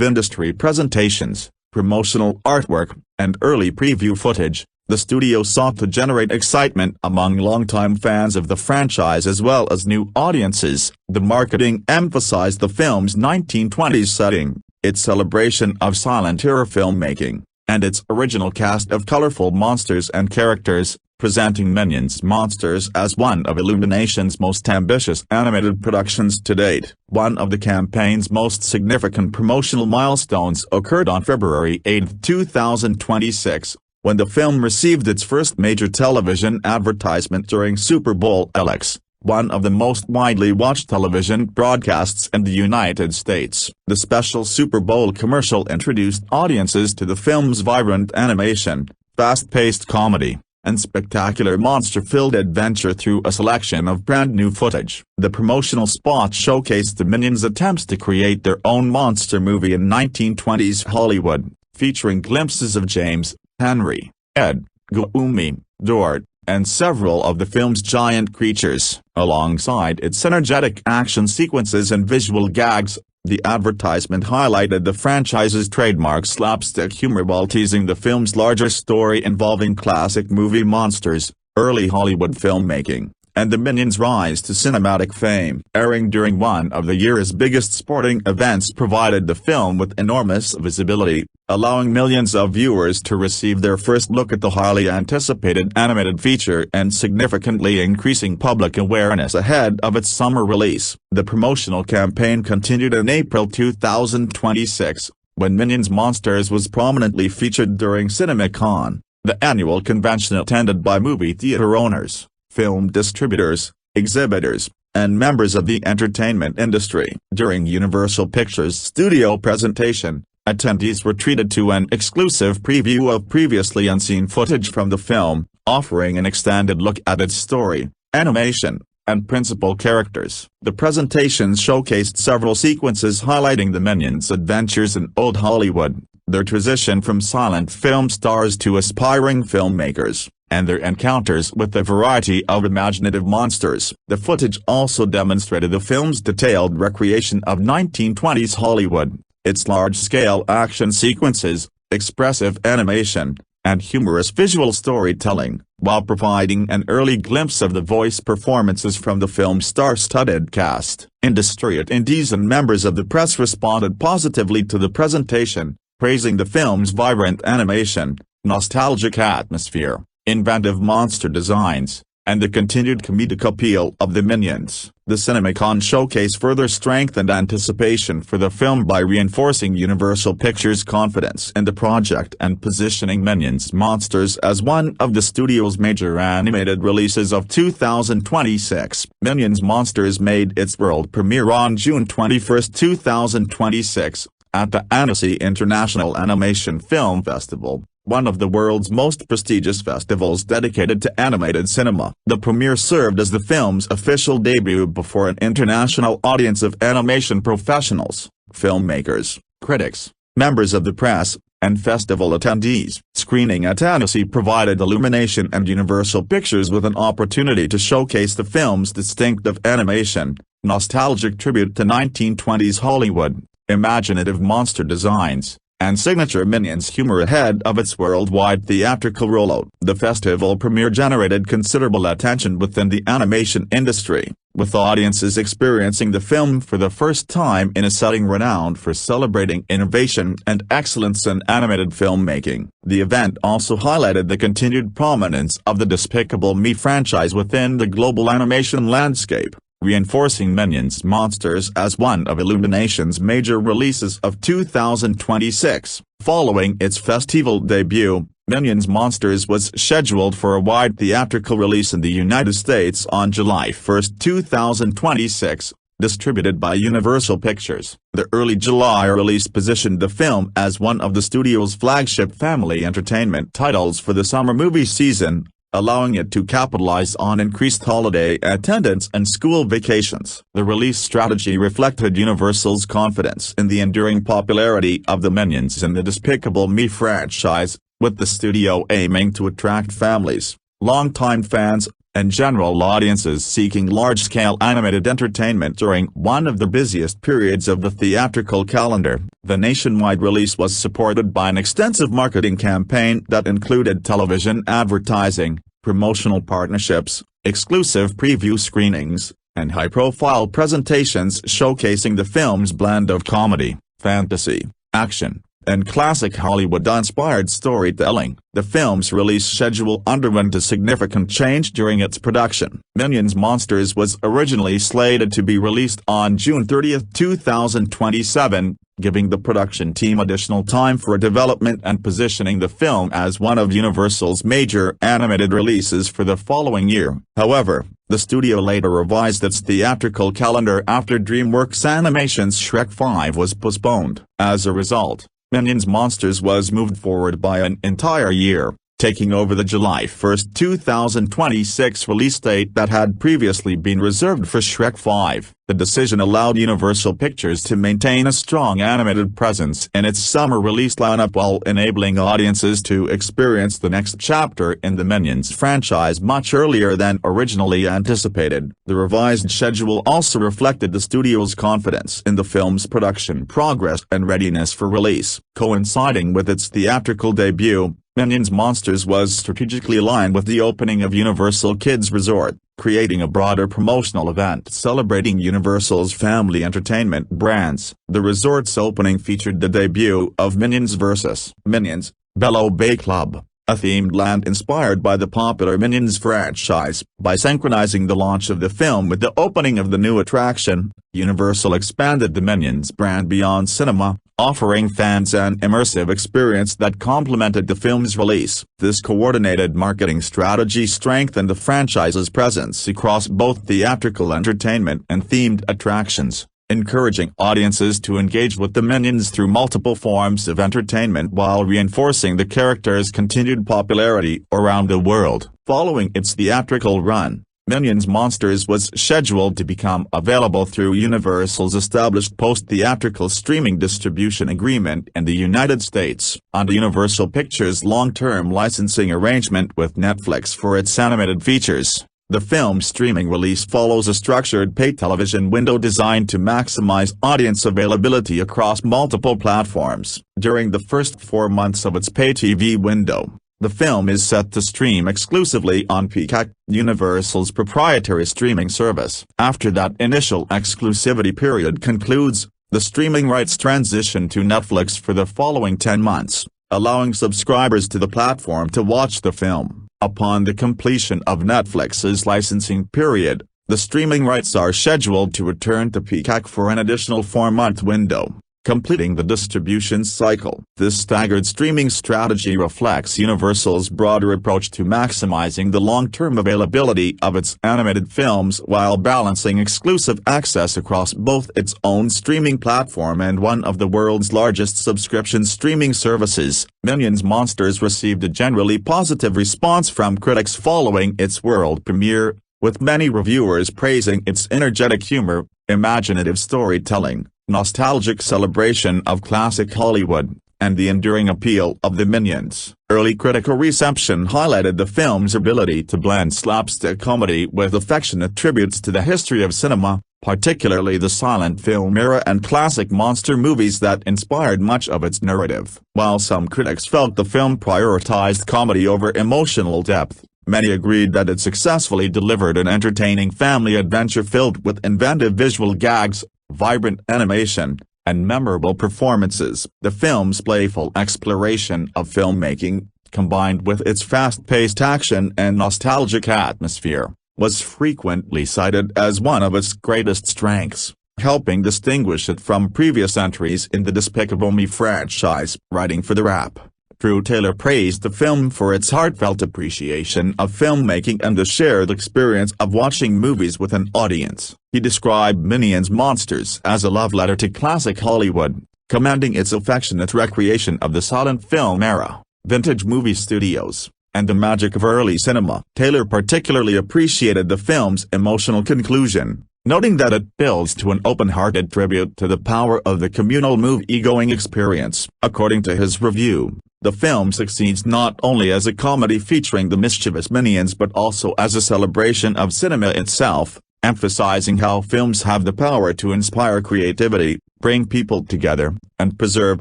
industry presentations, promotional artwork, and early preview footage, the studio sought to generate excitement among longtime fans of the franchise as well as new audiences. The marketing emphasized the film's 1920s setting, its celebration of silent era filmmaking, and its original cast of colorful monsters and characters, presenting Minions Monsters as one of Illumination's most ambitious animated productions to date. One of the campaign's most significant promotional milestones occurred on February 8, 2026, when the film received its first major television advertisement during Super Bowl LX, one of the most widely watched television broadcasts in the United States. The special Super Bowl commercial introduced audiences to the film's vibrant animation, fast-paced comedy, and spectacular monster-filled adventure through a selection of brand-new footage. The promotional spot showcased the Minions' attempts to create their own monster movie in 1920s Hollywood, featuring glimpses of James, Henry, Ed, Goomy, Dort, and several of the film's giant creatures. Alongside its energetic action sequences and visual gags, the advertisement highlighted the franchise's trademark slapstick humor while teasing the film's larger story involving classic movie monsters, early Hollywood filmmaking, and the Minions' rise to cinematic fame. Airing during one of the year's biggest sporting events provided the film with enormous visibility, allowing millions of viewers to receive their first look at the highly anticipated animated feature and significantly increasing public awareness ahead of its summer release. The promotional campaign continued in April 2026, when Minions Monsters was prominently featured during CinemaCon, the annual convention attended by movie theater owners, film distributors, exhibitors, and members of the entertainment industry. During Universal Pictures' studio presentation, attendees were treated to an exclusive preview of previously unseen footage from the film, offering an extended look at its story, animation, and principal characters. The presentations showcased several sequences highlighting the Minions' adventures in old Hollywood, their transition from silent film stars to aspiring filmmakers, and their encounters with a variety of imaginative monsters. The footage also demonstrated the film's detailed recreation of 1920s Hollywood, its large-scale action sequences, expressive animation, and humorous visual storytelling, while providing an early glimpse of the voice performances from the film's star-studded cast. Industry attendees and members of the press responded positively to the presentation, praising the film's vibrant animation, nostalgic atmosphere, inventive monster designs, and the continued comedic appeal of the Minions. The CinemaCon showcase further strengthened anticipation for the film by reinforcing Universal Pictures' confidence in the project and positioning Minions Monsters as one of the studio's major animated releases of 2026. Minions Monsters made its world premiere on June 21, 2026, at the Annecy International Animation Film Festival, one of the world's most prestigious festivals dedicated to animated cinema. The premiere served as the film's official debut before an international audience of animation professionals, filmmakers, critics, members of the press, and festival attendees. Screening at Annecy provided Illumination and Universal Pictures with an opportunity to showcase the film's distinctive animation, nostalgic tribute to 1920s Hollywood, imaginative monster designs, and signature Minions humor ahead of its worldwide theatrical rollout. The festival premiere generated considerable attention within the animation industry, with audiences experiencing the film for the first time in a setting renowned for celebrating innovation and excellence in animated filmmaking. The event also highlighted the continued prominence of the Despicable Me franchise within the global animation landscape, reinforcing Minions Monsters as one of Illumination's major releases of 2026. Following its festival debut, Minions Monsters was scheduled for a wide theatrical release in the United States on July 1, 2026. Distributed by Universal Pictures. The early July release positioned the film as one of the studio's flagship family entertainment titles for the summer movie season, allowing it to capitalize on increased holiday attendance and school vacations. The release strategy reflected Universal's confidence in the enduring popularity of the Minions and the Despicable Me franchise, with the studio aiming to attract families, longtime fans, and general audiences seeking large-scale animated entertainment during one of the busiest periods of the theatrical calendar. The nationwide release was supported by an extensive marketing campaign that included television advertising, promotional partnerships, exclusive preview screenings, and high-profile presentations showcasing the film's blend of comedy, fantasy, action, and classic Hollywood-inspired storytelling. The film's release schedule underwent a significant change during its production. Minions Monsters was originally slated to be released on June 30, 2027, giving the production team additional time for development and positioning the film as one of Universal's major animated releases for the following year. However, the studio later revised its theatrical calendar after DreamWorks Animation's Shrek 5 was postponed. As a result, Minions Monsters was moved forward by an entire year, taking over the July 1, 2026 release date that had previously been reserved for Shrek 5. The decision allowed Universal Pictures to maintain a strong animated presence in its summer release lineup while enabling audiences to experience the next chapter in the Minions franchise much earlier than originally anticipated. The revised schedule also reflected the studio's confidence in the film's production progress and readiness for release. Coinciding with its theatrical debut, Minions Monsters was strategically aligned with the opening of Universal Kids Resort, creating a broader promotional event celebrating Universal's family entertainment brands. The resort's opening featured the debut of Minions vs. Minions, Bello Bay Club, a themed land inspired by the popular Minions franchise. By synchronizing the launch of the film with the opening of the new attraction, Universal expanded the Minions brand beyond cinema, offering fans an immersive experience that complemented the film's release. This coordinated marketing strategy strengthened the franchise's presence across both theatrical entertainment and themed attractions, encouraging audiences to engage with the Minions through multiple forms of entertainment while reinforcing the character's continued popularity around the world. Following its theatrical run, Minions Monsters was scheduled to become available through Universal's established post-theatrical streaming distribution agreement in the United States. Under Universal Pictures' long-term licensing arrangement with Netflix for its animated features, the film's streaming release follows a structured pay television window designed to maximize audience availability across multiple platforms. During the first 4 months of its pay TV window, the film is set to stream exclusively on Peacock, Universal's proprietary streaming service. After that initial exclusivity period concludes, the streaming rights transition to Netflix for the following 10 months, allowing subscribers to the platform to watch the film. Upon the completion of Netflix's licensing period, the streaming rights are scheduled to return to Peacock for an additional 4-month window, completing the distribution cycle. This staggered streaming strategy reflects Universal's broader approach to maximizing the long-term availability of its animated films while balancing exclusive access across both its own streaming platform and one of the world's largest subscription streaming services. Minions Monsters received a generally positive response from critics following its world premiere, with many reviewers praising its energetic humor, imaginative storytelling, nostalgic celebration of classic Hollywood, and the enduring appeal of the Minions. Early critical reception highlighted the film's ability to blend slapstick comedy with affectionate tributes to the history of cinema, particularly the silent film era and classic monster movies that inspired much of its narrative. While some critics felt the film prioritized comedy over emotional depth, many agreed that it successfully delivered an entertaining family adventure filled with inventive visual gags, vibrant animation, and memorable performances. The film's playful exploration of filmmaking, combined with its fast-paced action and nostalgic atmosphere, was frequently cited as one of its greatest strengths, helping distinguish it from previous entries in the Despicable Me franchise. Writing for the Wrap, Drew Taylor praised the film for its heartfelt appreciation of filmmaking and the shared experience of watching movies with an audience. He described Minions Monsters as a love letter to classic Hollywood, commending its affectionate recreation of the silent film era, vintage movie studios, and the magic of early cinema. Taylor particularly appreciated the film's emotional conclusion, noting that it builds to an open-hearted tribute to the power of the communal movie-going experience. According to his review, the film succeeds not only as a comedy featuring the mischievous minions but also as a celebration of cinema itself, emphasizing how films have the power to inspire creativity, bring people together, and preserve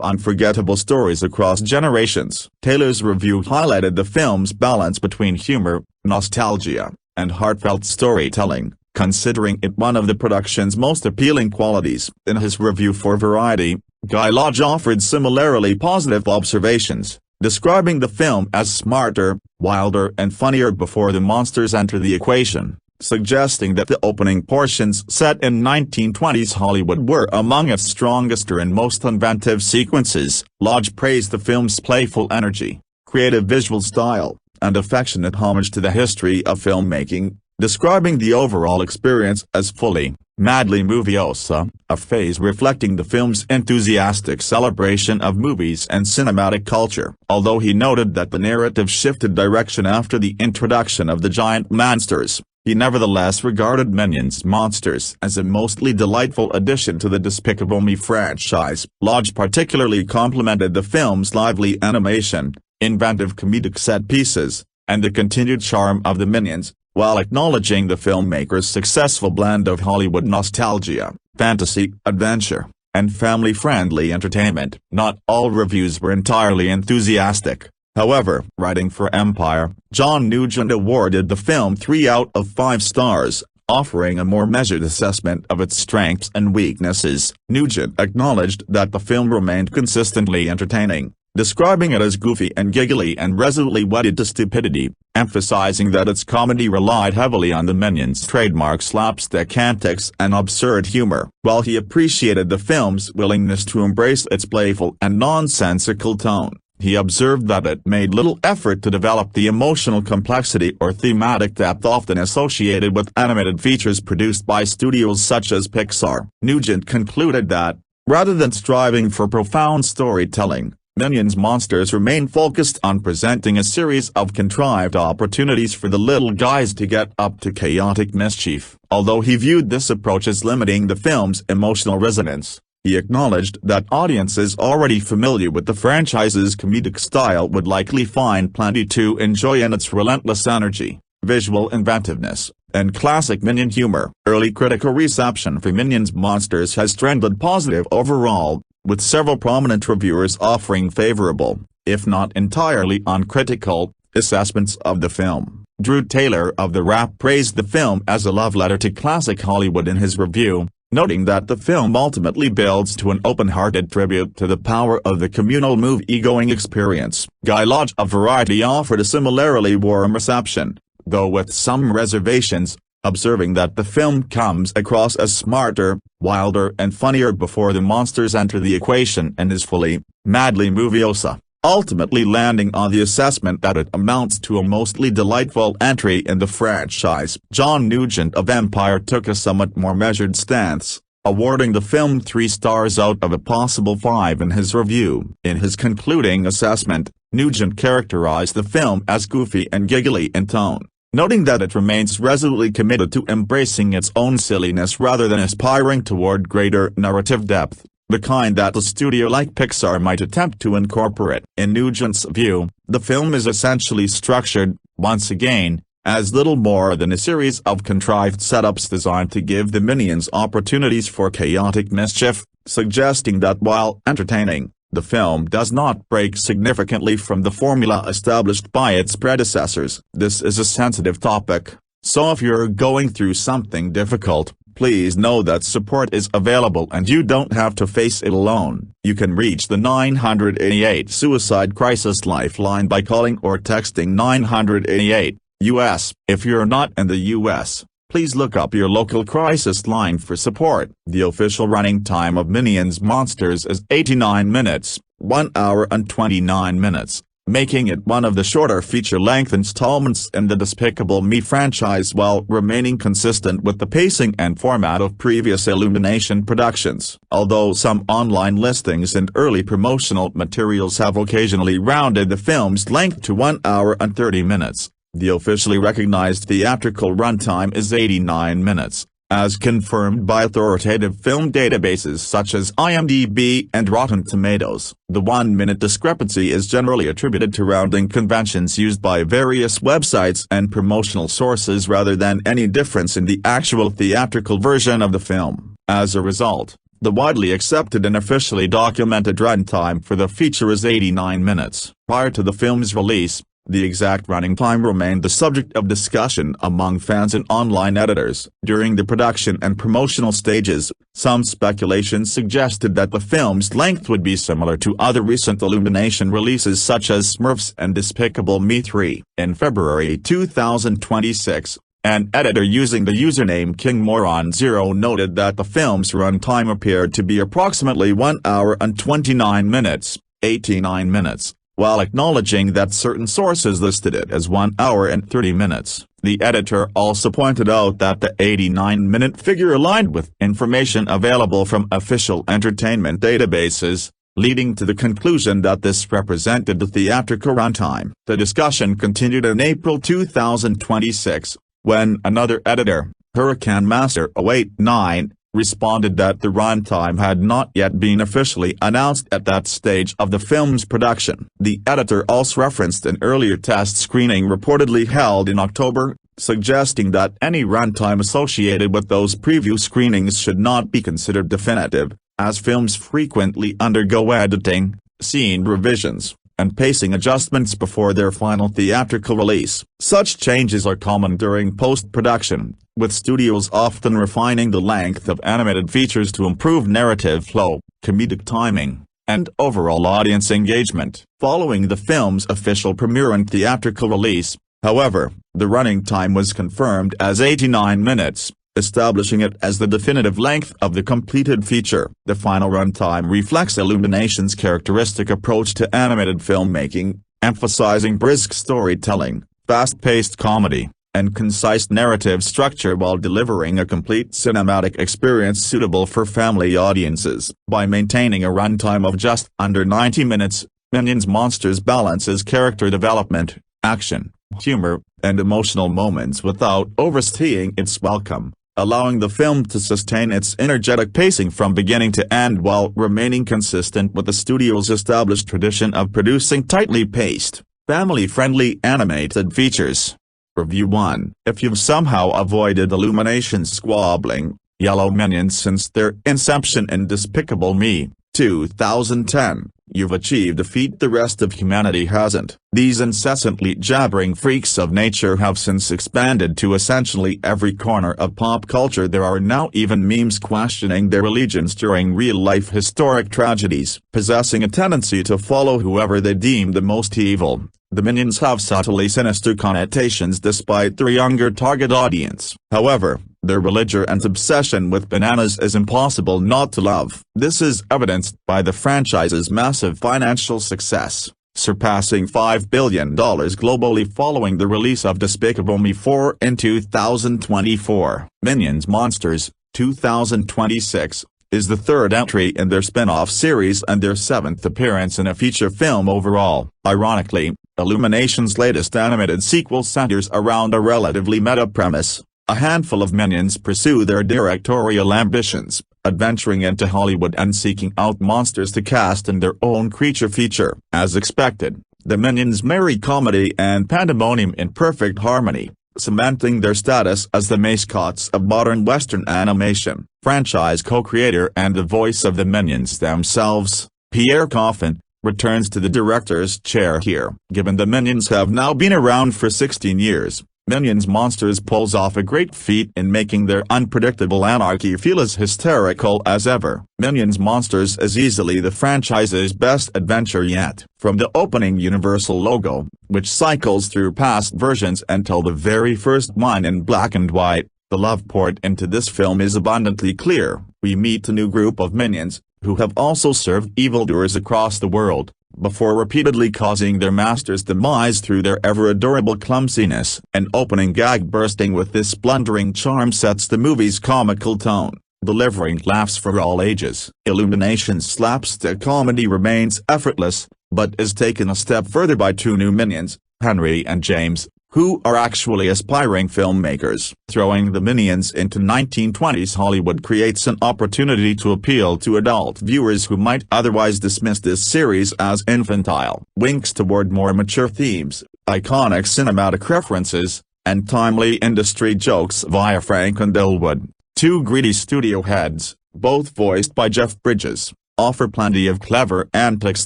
unforgettable stories across generations. Taylor's review highlighted the film's balance between humor, nostalgia, and heartfelt storytelling, considering it one of the production's most appealing qualities. In his review for Variety, Guy Lodge offered similarly positive observations, describing the film as smarter, wilder and funnier before the monsters enter the equation, suggesting that the opening portions set in 1920s Hollywood were among its strongest and most inventive sequences. Lodge praised the film's playful energy, creative visual style, and affectionate homage to the history of filmmaking, describing the overall experience as fully, madly moviosa, a phase reflecting the film's enthusiastic celebration of movies and cinematic culture. Although he noted that the narrative shifted direction after the introduction of the giant monsters, he nevertheless regarded Minions Monsters as a mostly delightful addition to the Despicable Me franchise. Lodge particularly complimented the film's lively animation, inventive comedic set pieces, and the continued charm of the Minions, while acknowledging the filmmaker's successful blend of Hollywood nostalgia, fantasy, adventure, and family-friendly entertainment. Not all reviews were entirely enthusiastic. However, writing for Empire, John Nugent awarded the film 3 out of 5 stars, offering a more measured assessment of its strengths and weaknesses. Nugent acknowledged that the film remained consistently entertaining, describing it as goofy and giggly and resolutely wedded to stupidity, emphasizing that its comedy relied heavily on the Minions' trademark slapstick antics and absurd humor. While he appreciated the film's willingness to embrace its playful and nonsensical tone, he observed that it made little effort to develop the emotional complexity or thematic depth often associated with animated features produced by studios such as Pixar. Nugent concluded that, rather than striving for profound storytelling, Minions Monsters remain focused on presenting a series of contrived opportunities for the little guys to get up to chaotic mischief. Although he viewed this approach as limiting the film's emotional resonance, he acknowledged that audiences already familiar with the franchise's comedic style would likely find plenty to enjoy in its relentless energy, visual inventiveness, and classic Minion humor. Early critical reception for Minions Monsters has trended positive overall, with several prominent reviewers offering favorable, if not entirely uncritical, assessments of the film. Drew Taylor of The Wrap praised the film as a love letter to classic Hollywood in his review, noting that the film ultimately builds to an open-hearted tribute to the power of the communal movie-going experience. Guy Lodge of Variety offered a similarly warm reception, though with some reservations, observing that the film comes across as smarter, wilder and funnier before the monsters enter the equation and is fully, madly moviosa, ultimately landing on the assessment that it amounts to a mostly delightful entry in the franchise. John Nugent of Empire took a somewhat more measured stance, awarding the film 3 stars out of a possible 5 in his review. In his concluding assessment, Nugent characterized the film as goofy and giggly in tone, noting that it remains resolutely committed to embracing its own silliness rather than aspiring toward greater narrative depth, the kind that a studio like Pixar might attempt to incorporate. In Nugent's view, the film is essentially structured, once again, as little more than a series of contrived setups designed to give the Minions opportunities for chaotic mischief, suggesting that while entertaining, the film does not break significantly from the formula established by its predecessors. This is a sensitive topic, so if you're going through something difficult, please know that support is available and you don't have to face it alone. You can reach the 988 Suicide Crisis Lifeline by calling or texting 988. U.S. If you're not in the U.S., please look up your local crisis line for support. The official running time of Minions Monsters is 89 minutes, 1 hour and 29 minutes, making it one of the shorter feature-length installments in the Despicable Me franchise while remaining consistent with the pacing and format of previous Illumination productions. Although some online listings and early promotional materials have occasionally rounded the film's length to 1 hour and 30 minutes, the officially recognized theatrical runtime is 89 minutes. As confirmed by authoritative film databases such as IMDb and Rotten Tomatoes, the 1-minute discrepancy is generally attributed to rounding conventions used by various websites and promotional sources rather than any difference in the actual theatrical version of the film. As a result, the widely accepted and officially documented runtime for the feature is 89 minutes. Prior to the film's release, the exact running time remained the subject of discussion among fans and online editors. During the production and promotional stages, some speculation suggested that the film's length would be similar to other recent Illumination releases such as Smurfs and Despicable Me 3. In February 2026, an editor using the username KingMoron0 noted that the film's runtime appeared to be approximately 1 hour and 29 minutes, 89 minutes. While acknowledging that certain sources listed it as 1 hour and 30 minutes, the editor also pointed out that the 89-minute figure aligned with information available from official entertainment databases, leading to the conclusion that this represented the theatrical runtime. The discussion continued in April 2026, when another editor, Hurricane Master 089, responded that the runtime had not yet been officially announced at that stage of the film's production. The editor also referenced an earlier test screening reportedly held in October, suggesting that any runtime associated with those preview screenings should not be considered definitive, as films frequently undergo editing, scene revisions, and pacing adjustments before their final theatrical release. Such changes are common during post-production, with studios often refining the length of animated features to improve narrative flow, comedic timing, and overall audience engagement. Following the film's official premiere and theatrical release, however, the running time was confirmed as 89 minutes, establishing it as the definitive length of the completed feature. The final runtime reflects Illumination's characteristic approach to animated filmmaking, emphasizing brisk storytelling, fast-paced comedy, and concise narrative structure while delivering a complete cinematic experience suitable for family audiences. By maintaining a runtime of just under 90 minutes, Minions Monsters balances character development, action, humor, and emotional moments without overstaying its welcome, allowing the film to sustain its energetic pacing from beginning to end while remaining consistent with the studio's established tradition of producing tightly paced, family-friendly animated features. Review 1. If you've somehow avoided Illumination's squabbling, yellow minions since their inception in Despicable Me, 2010, you've achieved a feat the rest of humanity hasn't. These incessantly jabbering freaks of nature have since expanded to essentially every corner of pop culture. There are now even memes questioning their allegiance during real-life historic tragedies. Possessing a tendency to follow whoever they deem the most evil, the Minions have subtly sinister connotations despite their younger target audience. However, their belligerent obsession with bananas is impossible not to love. This is evidenced by the franchise's massive financial success, surpassing $5 billion globally following the release of Despicable Me 4 in 2024. Minions Monsters, 2026, is the third entry in their spin-off series and their seventh appearance in a feature film overall. Ironically, Illumination's latest animated sequel centers around a relatively meta premise. A handful of minions pursue their directorial ambitions, adventuring into Hollywood and seeking out monsters to cast in their own creature feature. As expected, the Minions marry comedy and pandemonium in perfect harmony, cementing their status as the mascots of modern Western animation. Franchise co-creator and the voice of the Minions themselves, Peirre Coffins, returns to the director's chair here. Given the Minions have now been around for 16 years, Minions Monsters pulls off a great feat in making their unpredictable anarchy feel as hysterical as ever. Minions Monsters is easily the franchise's best adventure yet. From the opening Universal logo, which cycles through past versions until the very first one in black and white, the love poured into this film is abundantly clear. We meet a new group of minions, who have also served evildoers across the world, before repeatedly causing their master's demise through their ever-adorable clumsiness. An opening gag bursting with this blundering charm sets the movie's comical tone, delivering laughs for all ages. Illumination's slapstick comedy remains effortless, but is taken a step further by two new minions, Henry and James, who are actually aspiring filmmakers. Throwing the minions into 1920s Hollywood creates an opportunity to appeal to adult viewers who might otherwise dismiss this series as infantile. Winks toward more mature themes, iconic cinematic references, and timely industry jokes via Frank and Elwood, two greedy studio heads, both voiced by Jeff Bridges, offer plenty of clever antics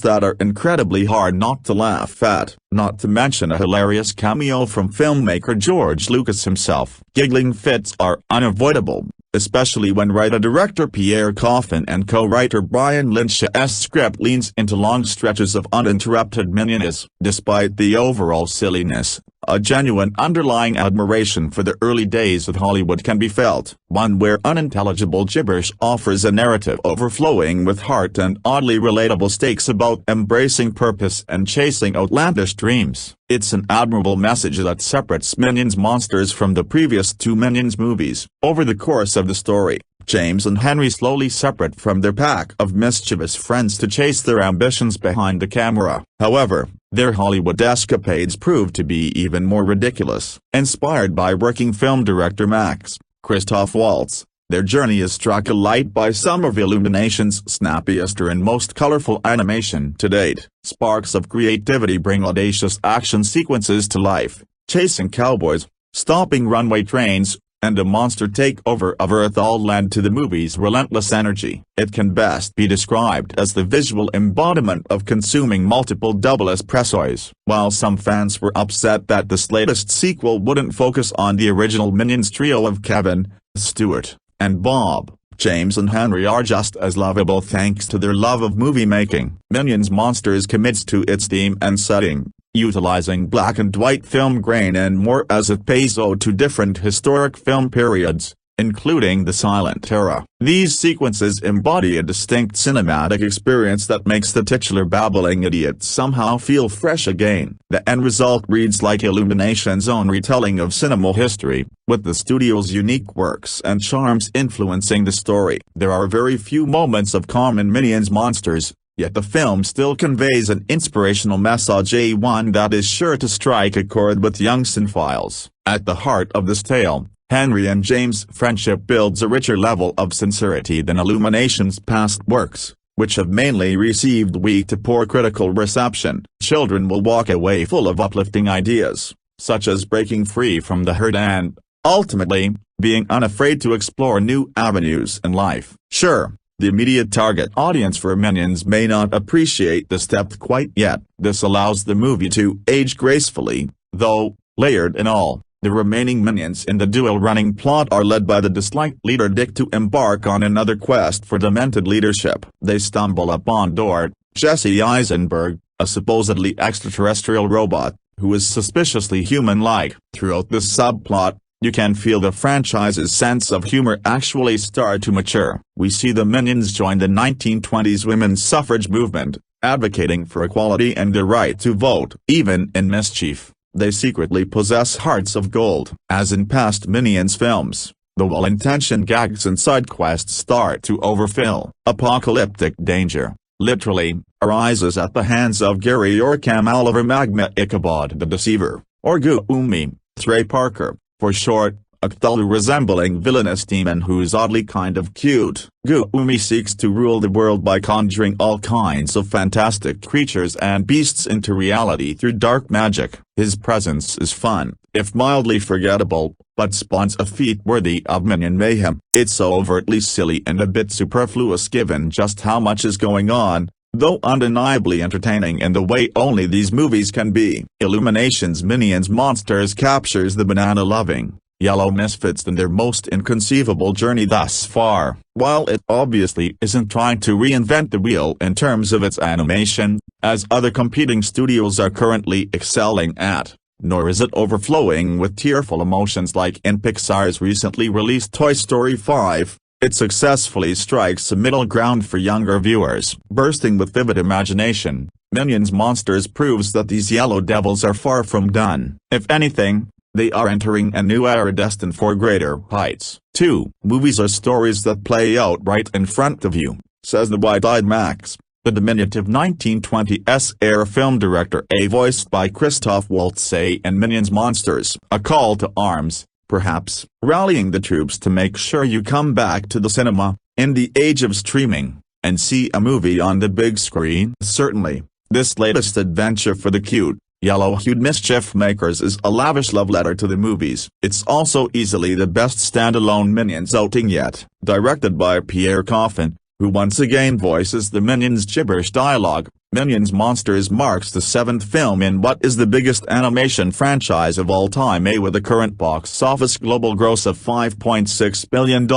that are incredibly hard not to laugh at, not to mention a hilarious cameo from filmmaker George Lucas himself. Giggling fits are unavoidable, especially when writer-director Peirre Coffin and co-writer Brian Lynch's script leans into long stretches of uninterrupted minioness. Despite the overall silliness, a genuine underlying admiration for the early days of Hollywood can be felt, one where unintelligible gibberish offers a narrative overflowing with heart and oddly relatable stakes about embracing purpose and chasing outlandish dreams. It's an admirable message that separates Minions Monsters from the previous two Minions movies. Over the course of the story, James and Henry slowly separate from their pack of mischievous friends to chase their ambitions behind the camera. However, their Hollywood escapades prove to be even more ridiculous. Inspired by working film director Max Christoph Waltz, their journey is struck a light by some of Illumination's snappiest and most colorful animation to date. Sparks of creativity bring audacious action sequences to life, chasing cowboys, stopping runway trains, and a monster takeover of Earth all lend to the movie's relentless energy. It can best be described as the visual embodiment of consuming multiple double espressos. While some fans were upset that this latest sequel wouldn't focus on the original Minions trio of Kevin, Stuart, and Bob, James and Henry are just as lovable thanks to their love of movie making. Minions Monsters commits to its theme and setting, utilizing black and white film grain and more as it pays ode to different historic film periods, including the silent era. These sequences embody a distinct cinematic experience that makes the titular babbling idiot somehow feel fresh again. The end result reads like Illumination's own retelling of cinema history, with the studio's unique quirks and charms influencing the story. There are very few moments of calm in Minions Monsters, yet the film still conveys an inspirational message, one that is sure to strike a chord with young cinephiles. At the heart of this tale, Henry and James' friendship builds a richer level of sincerity than Illumination's past works, which have mainly received weak to poor critical reception. Children will walk away full of uplifting ideas, such as breaking free from the herd and, ultimately, being unafraid to explore new avenues in life. Sure, the immediate target audience for Minions may not appreciate this depth quite yet. This allows the movie to age gracefully, though, layered in all. The remaining minions in the dual-running plot are led by the disliked leader Dick to embark on another quest for demented leadership. They stumble upon Dort, Jesse Eisenberg, a supposedly extraterrestrial robot, who is suspiciously human-like. Throughout this subplot, you can feel the franchise's sense of humor actually start to mature. We see the minions join the 1920s women's suffrage movement, advocating for equality and the right to vote. Even in mischief, they secretly possess hearts of gold. As in past Minions films, the well-intentioned gags and side quests start to overfill. Apocalyptic danger, literally, arises at the hands of Gary Orcam Oliver Magma Ichabod the Deceiver, or Goomy, Trey Parker, for short, a Cthulhu-resembling villainous demon who's oddly kind of cute. Goomy seeks to rule the world by conjuring all kinds of fantastic creatures and beasts into reality through dark magic. His presence is fun, if mildly forgettable, but spawns a feat worthy of Minion mayhem. It's so overtly silly and a bit superfluous given just how much is going on, though undeniably entertaining in the way only these movies can be. Illumination's Minions Monsters captures the banana-loving, yellow misfits in their most inconceivable journey thus far. While it obviously isn't trying to reinvent the wheel in terms of its animation, as other competing studios are currently excelling at, nor is it overflowing with tearful emotions like in Pixar's recently released Toy Story 5, it successfully strikes a middle ground for younger viewers. Bursting with vivid imagination, Minions Monsters proves that these yellow devils are far from done. If anything, they are entering a new era destined for greater heights. 2. Movies are stories that play out right in front of you, says the wide-eyed Max, the diminutive 1920s era film director voiced by Christoph Waltz in Minions Monsters. A call to arms, perhaps, rallying the troops to make sure you come back to the cinema, in the age of streaming, and see a movie on the big screen. Certainly, this latest adventure for the cute, yellow-hued mischief makers is a lavish love letter to the movies. It's also easily the best standalone Minions outing yet. Directed by Peirre Coffins, who once again voices the Minions' gibberish dialogue, Minions Monsters marks the 7th film in what is the biggest animation franchise of all time, with a current box office global gross of $5.6 billion,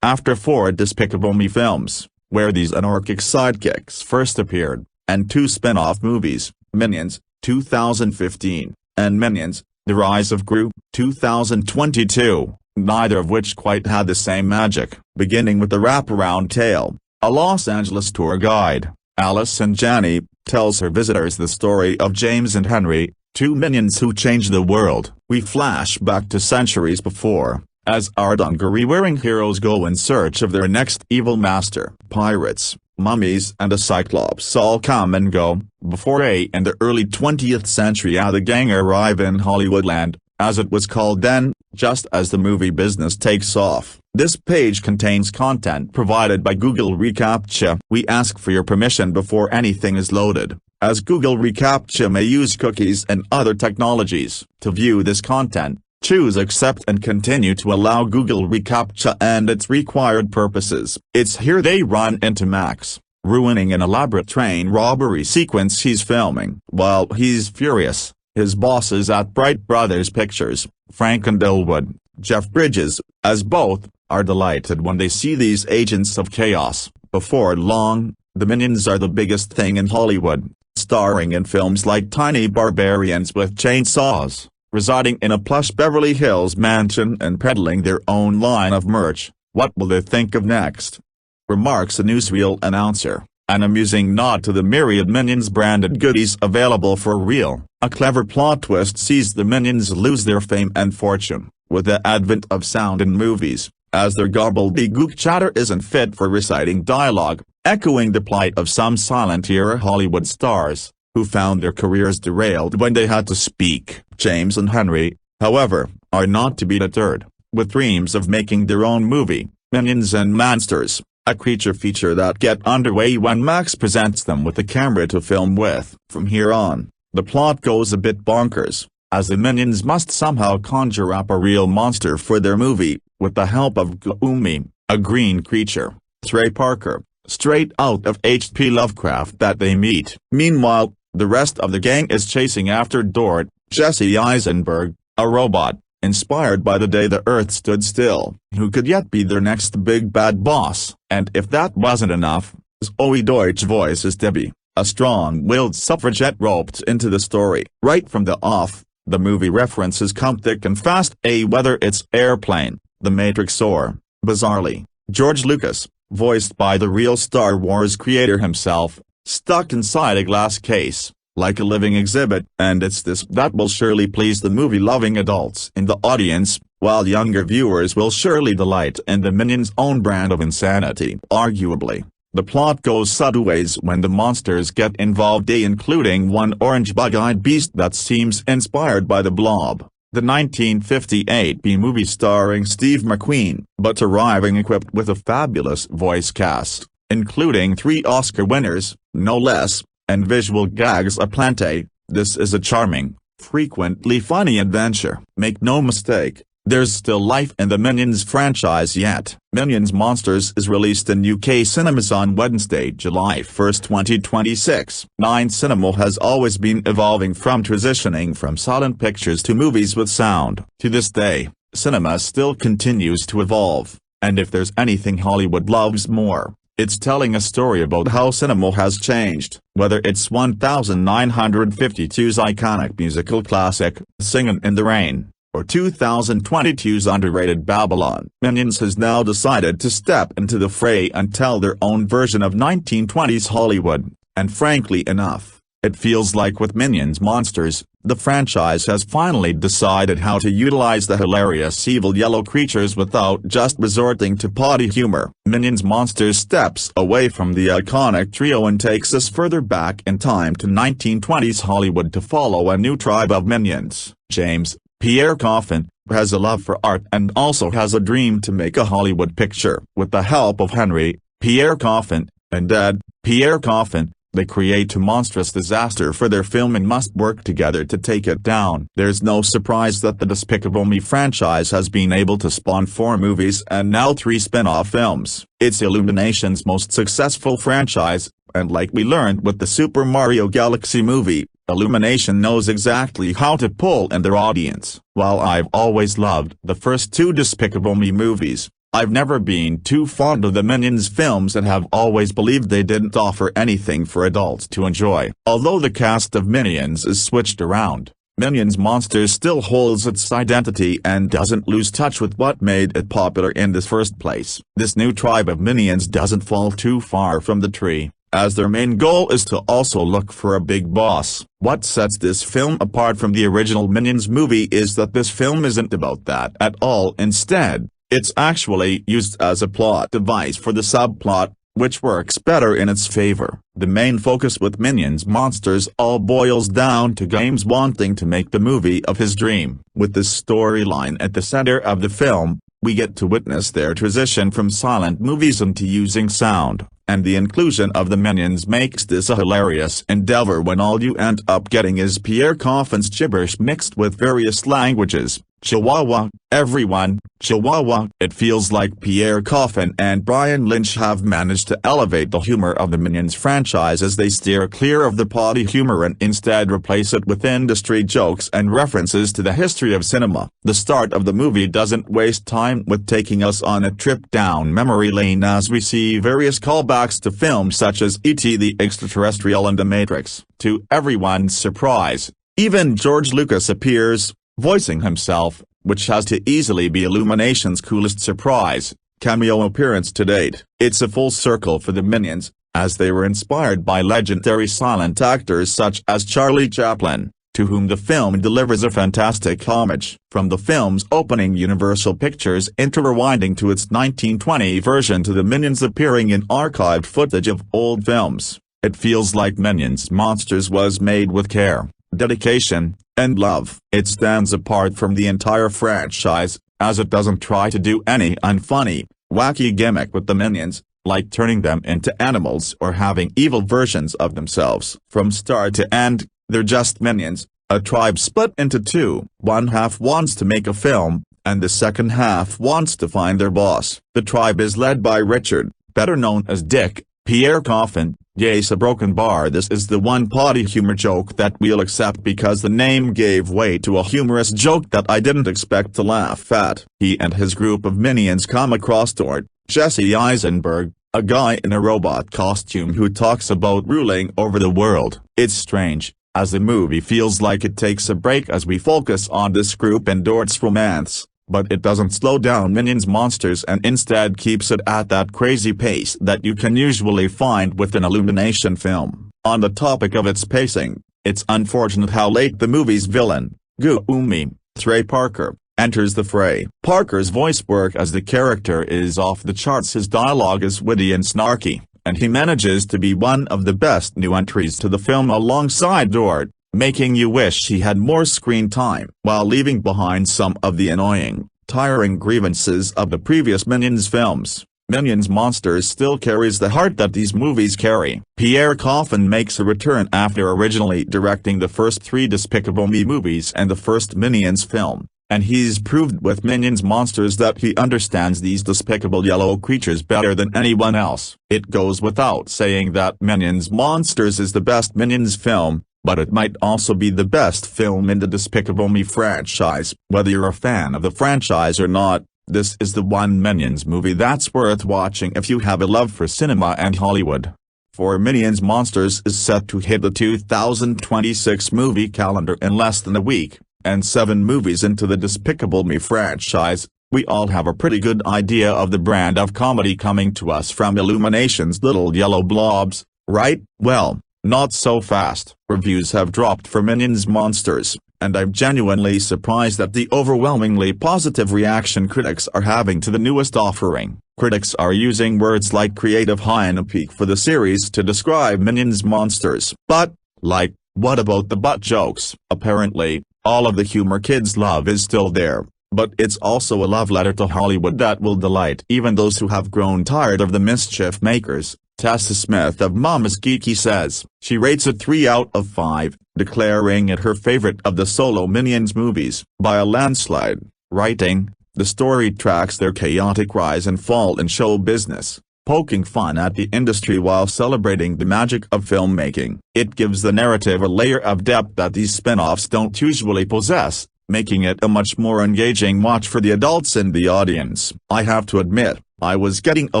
after 4 Despicable Me films, where these anarchic sidekicks first appeared, and 2 spin-off movies, Minions, 2015, and Minions, The Rise of Gru, 2022, neither of which quite had the same magic. Beginning with the wraparound tale, a Los Angeles tour guide, Allison Janney, tells her visitors the story of James and Henry, 2 minions who changed the world. We flash back to centuries before, as our dungaree-wearing heroes go in search of their next evil master. Pirates, mummies and a cyclops all come and go, before in the early 20th century the gang arrive in Hollywoodland, as it was called then, just as the movie business takes off. This page contains content provided by Google reCAPTCHA. We ask for your permission before anything is loaded, as Google reCAPTCHA may use cookies and other technologies. To view this content, choose Accept and continue to allow Google reCAPTCHA and its required purposes. It's here they run into Max, ruining an elaborate train robbery sequence he's filming. While he's furious, his bosses at Bright Brothers Pictures, Frank and Elwood, Jeff Bridges, as both, are delighted when they see these agents of chaos. Before long, the Minions are the biggest thing in Hollywood, starring in films like Tiny Barbarians with chainsaws, residing in a plush Beverly Hills mansion and peddling their own line of merch. What will they think of next? Remarks a newsreel announcer, an amusing nod to the myriad Minions-branded goodies available for real. A clever plot twist sees the Minions lose their fame and fortune, with the advent of sound in movies, as their gobbledygook chatter isn't fit for reciting dialogue, echoing the plight of some silent-era Hollywood stars, who found their careers derailed when they had to speak. James and Henry, however, are not to be deterred, with dreams of making their own movie, Minions and Monsters, a creature feature that get underway when Max presents them with a camera to film with. From here on, the plot goes a bit bonkers, as the Minions must somehow conjure up a real monster for their movie, with the help of Gloomy, a green creature, Trey Parker, straight out of H.P. Lovecraft that they meet. Meanwhile, the rest of the gang is chasing after Dort, Jesse Eisenberg, a robot, inspired by the day the Earth stood still, who could yet be their next big bad boss. And if that wasn't enough, Zoe Deutsch voices Debbie, a strong-willed suffragette roped into the story. Right from the off, the movie references come thick and fast, whether it's Airplane, The Matrix or, bizarrely, George Lucas, voiced by the real Star Wars creator himself, stuck inside a glass case, like a living exhibit. And it's this that will surely please the movie-loving adults in the audience, while younger viewers will surely delight in the Minions' own brand of insanity. Arguably, the plot goes sideways when the monsters get involved, including one orange bug-eyed beast that seems inspired by the Blob, the 1958 B-movie starring Steve McQueen, but arriving equipped with a fabulous voice cast, including 3 Oscar winners, no less, and visual gags aplenty. This is a charming, frequently funny adventure. Make no mistake, there's still life in the Minions franchise yet. Minions Monsters is released in UK cinemas on Wednesday, July 1, 2026. 9 Cinema has always been evolving from transitioning from silent pictures to movies with sound. To this day, cinema still continues to evolve, and if there's anything Hollywood loves more, it's telling a story about how cinema has changed. Whether it's 1952's iconic musical classic, Singin' in the Rain, or 2022's underrated Babylon, Minions has now decided to step into the fray and tell their own version of 1920s Hollywood, and frankly enough, it feels like with Minions Monsters, the franchise has finally decided how to utilize the hilarious evil yellow creatures without just resorting to potty humor. Minions Monsters steps away from the iconic trio and takes us further back in time to 1920s Hollywood to follow a new tribe of minions. James, Peirre Coffin, has a love for art and also has a dream to make a Hollywood picture. With the help of Henry, Peirre Coffin, and Dad, Peirre Coffin, they create a monstrous disaster for their film and must work together to take it down. There's no surprise that the Despicable Me franchise has been able to spawn 4 movies and now 3 spin-off films. It's Illumination's most successful franchise, and like we learned with the Super Mario Galaxy movie, Illumination knows exactly how to pull in their audience. While I've always loved the first 2 Despicable Me movies, I've never been too fond of the Minions films and have always believed they didn't offer anything for adults to enjoy. Although the cast of Minions is switched around, Minions Monsters still holds its identity and doesn't lose touch with what made it popular in the first place. This new tribe of Minions doesn't fall too far from the tree, as their main goal is to also look for a big boss. What sets this film apart from the original Minions movie is that this film isn't about that at all. Instead, it's actually used as a plot device for the subplot, which works better in its favor. The main focus with Minions Monsters all boils down to James wanting to make the movie of his dream. With this storyline at the center of the film, we get to witness their transition from silent movies into using sound, and the inclusion of the Minions makes this a hilarious endeavor when all you end up getting is Peirre Coffin's gibberish mixed with various languages. Chihuahua, everyone, Chihuahua. It feels like Peirre Coffin and Brian Lynch have managed to elevate the humor of the Minions franchise as they steer clear of the potty humor and instead replace it with industry jokes and references to the history of cinema. The start of the movie doesn't waste time with taking us on a trip down memory lane as we see various callbacks to films such as E.T. the Extraterrestrial and The Matrix. To everyone's surprise, even George Lucas appears, voicing himself, which has to easily be Illumination's coolest surprise cameo appearance to date. It's a full circle for the Minions, as they were inspired by legendary silent actors such as Charlie Chaplin, to whom the film delivers a fantastic homage. From the film's opening Universal Pictures interrewinding to its 1920 version to the Minions appearing in archived footage of old films, it feels like Minions Monsters was made with care, dedication, and love. It stands apart from the entire franchise, as it doesn't try to do any unfunny, wacky gimmick with the Minions, like turning them into animals or having evil versions of themselves. From start to end, they're just Minions, a tribe split into 2. One half wants to make a film, and the second half wants to find their boss. The tribe is led by Richard, better known as Dick, Peirre Coffin. Yes, a broken bar. This is the one potty humor joke that we'll accept because the name gave way to a humorous joke that I didn't expect to laugh at. He and his group of minions come across toward Jesse Eisenberg, a guy in a robot costume who talks about ruling over the world. It's strange, as the movie feels like it takes a break as we focus on this group and Dort's romance, but it doesn't slow down Minions Monsters and instead keeps it at that crazy pace that you can usually find with an Illumination film. On the topic of its pacing, it's unfortunate how late the movie's villain, Goomy, Trey Parker, enters the fray. Parker's voice work as the character is off the charts. His dialogue is witty and snarky, and he manages to be one of the best new entries to the film alongside Dort, making you wish he had more screen time, while leaving behind some of the annoying, tiring grievances of the previous Minions films. Minions Monsters still carries the heart that these movies carry. Peirre Coffin makes a return after originally directing the first 3 Despicable Me movies and the first Minions film, and he's proved with Minions Monsters that he understands these despicable yellow creatures better than anyone else. It goes without saying that Minions Monsters is the best Minions film, but it might also be the best film in the Despicable Me franchise. Whether you're a fan of the franchise or not, this is the one Minions movie that's worth watching if you have a love for cinema and Hollywood. For Minions Monsters is set to hit the 2026 movie calendar in less than a week, and 7 movies into the Despicable Me franchise, we all have a pretty good idea of the brand of comedy coming to us from Illumination's little yellow blobs, right? Well, not so fast. Reviews have dropped for Minions Monsters, and I'm genuinely surprised at the overwhelmingly positive reaction critics are having to the newest offering. Critics are using words like creative high and a peak for the series to describe Minions Monsters. But, like, what about the butt jokes? Apparently, all of the humor kids love is still there, but it's also a love letter to Hollywood that will delight even those who have grown tired of the mischief makers. Tessa Smith of Mama's Geeky says she rates it 3 out of 5, declaring it her favorite of the solo Minions movies by a landslide, writing, "The story tracks their chaotic rise and fall in show business, poking fun at the industry while celebrating the magic of filmmaking. It gives the narrative a layer of depth that these spin-offs don't usually possess, making it a much more engaging watch for the adults in the audience. I have to admit, I was getting a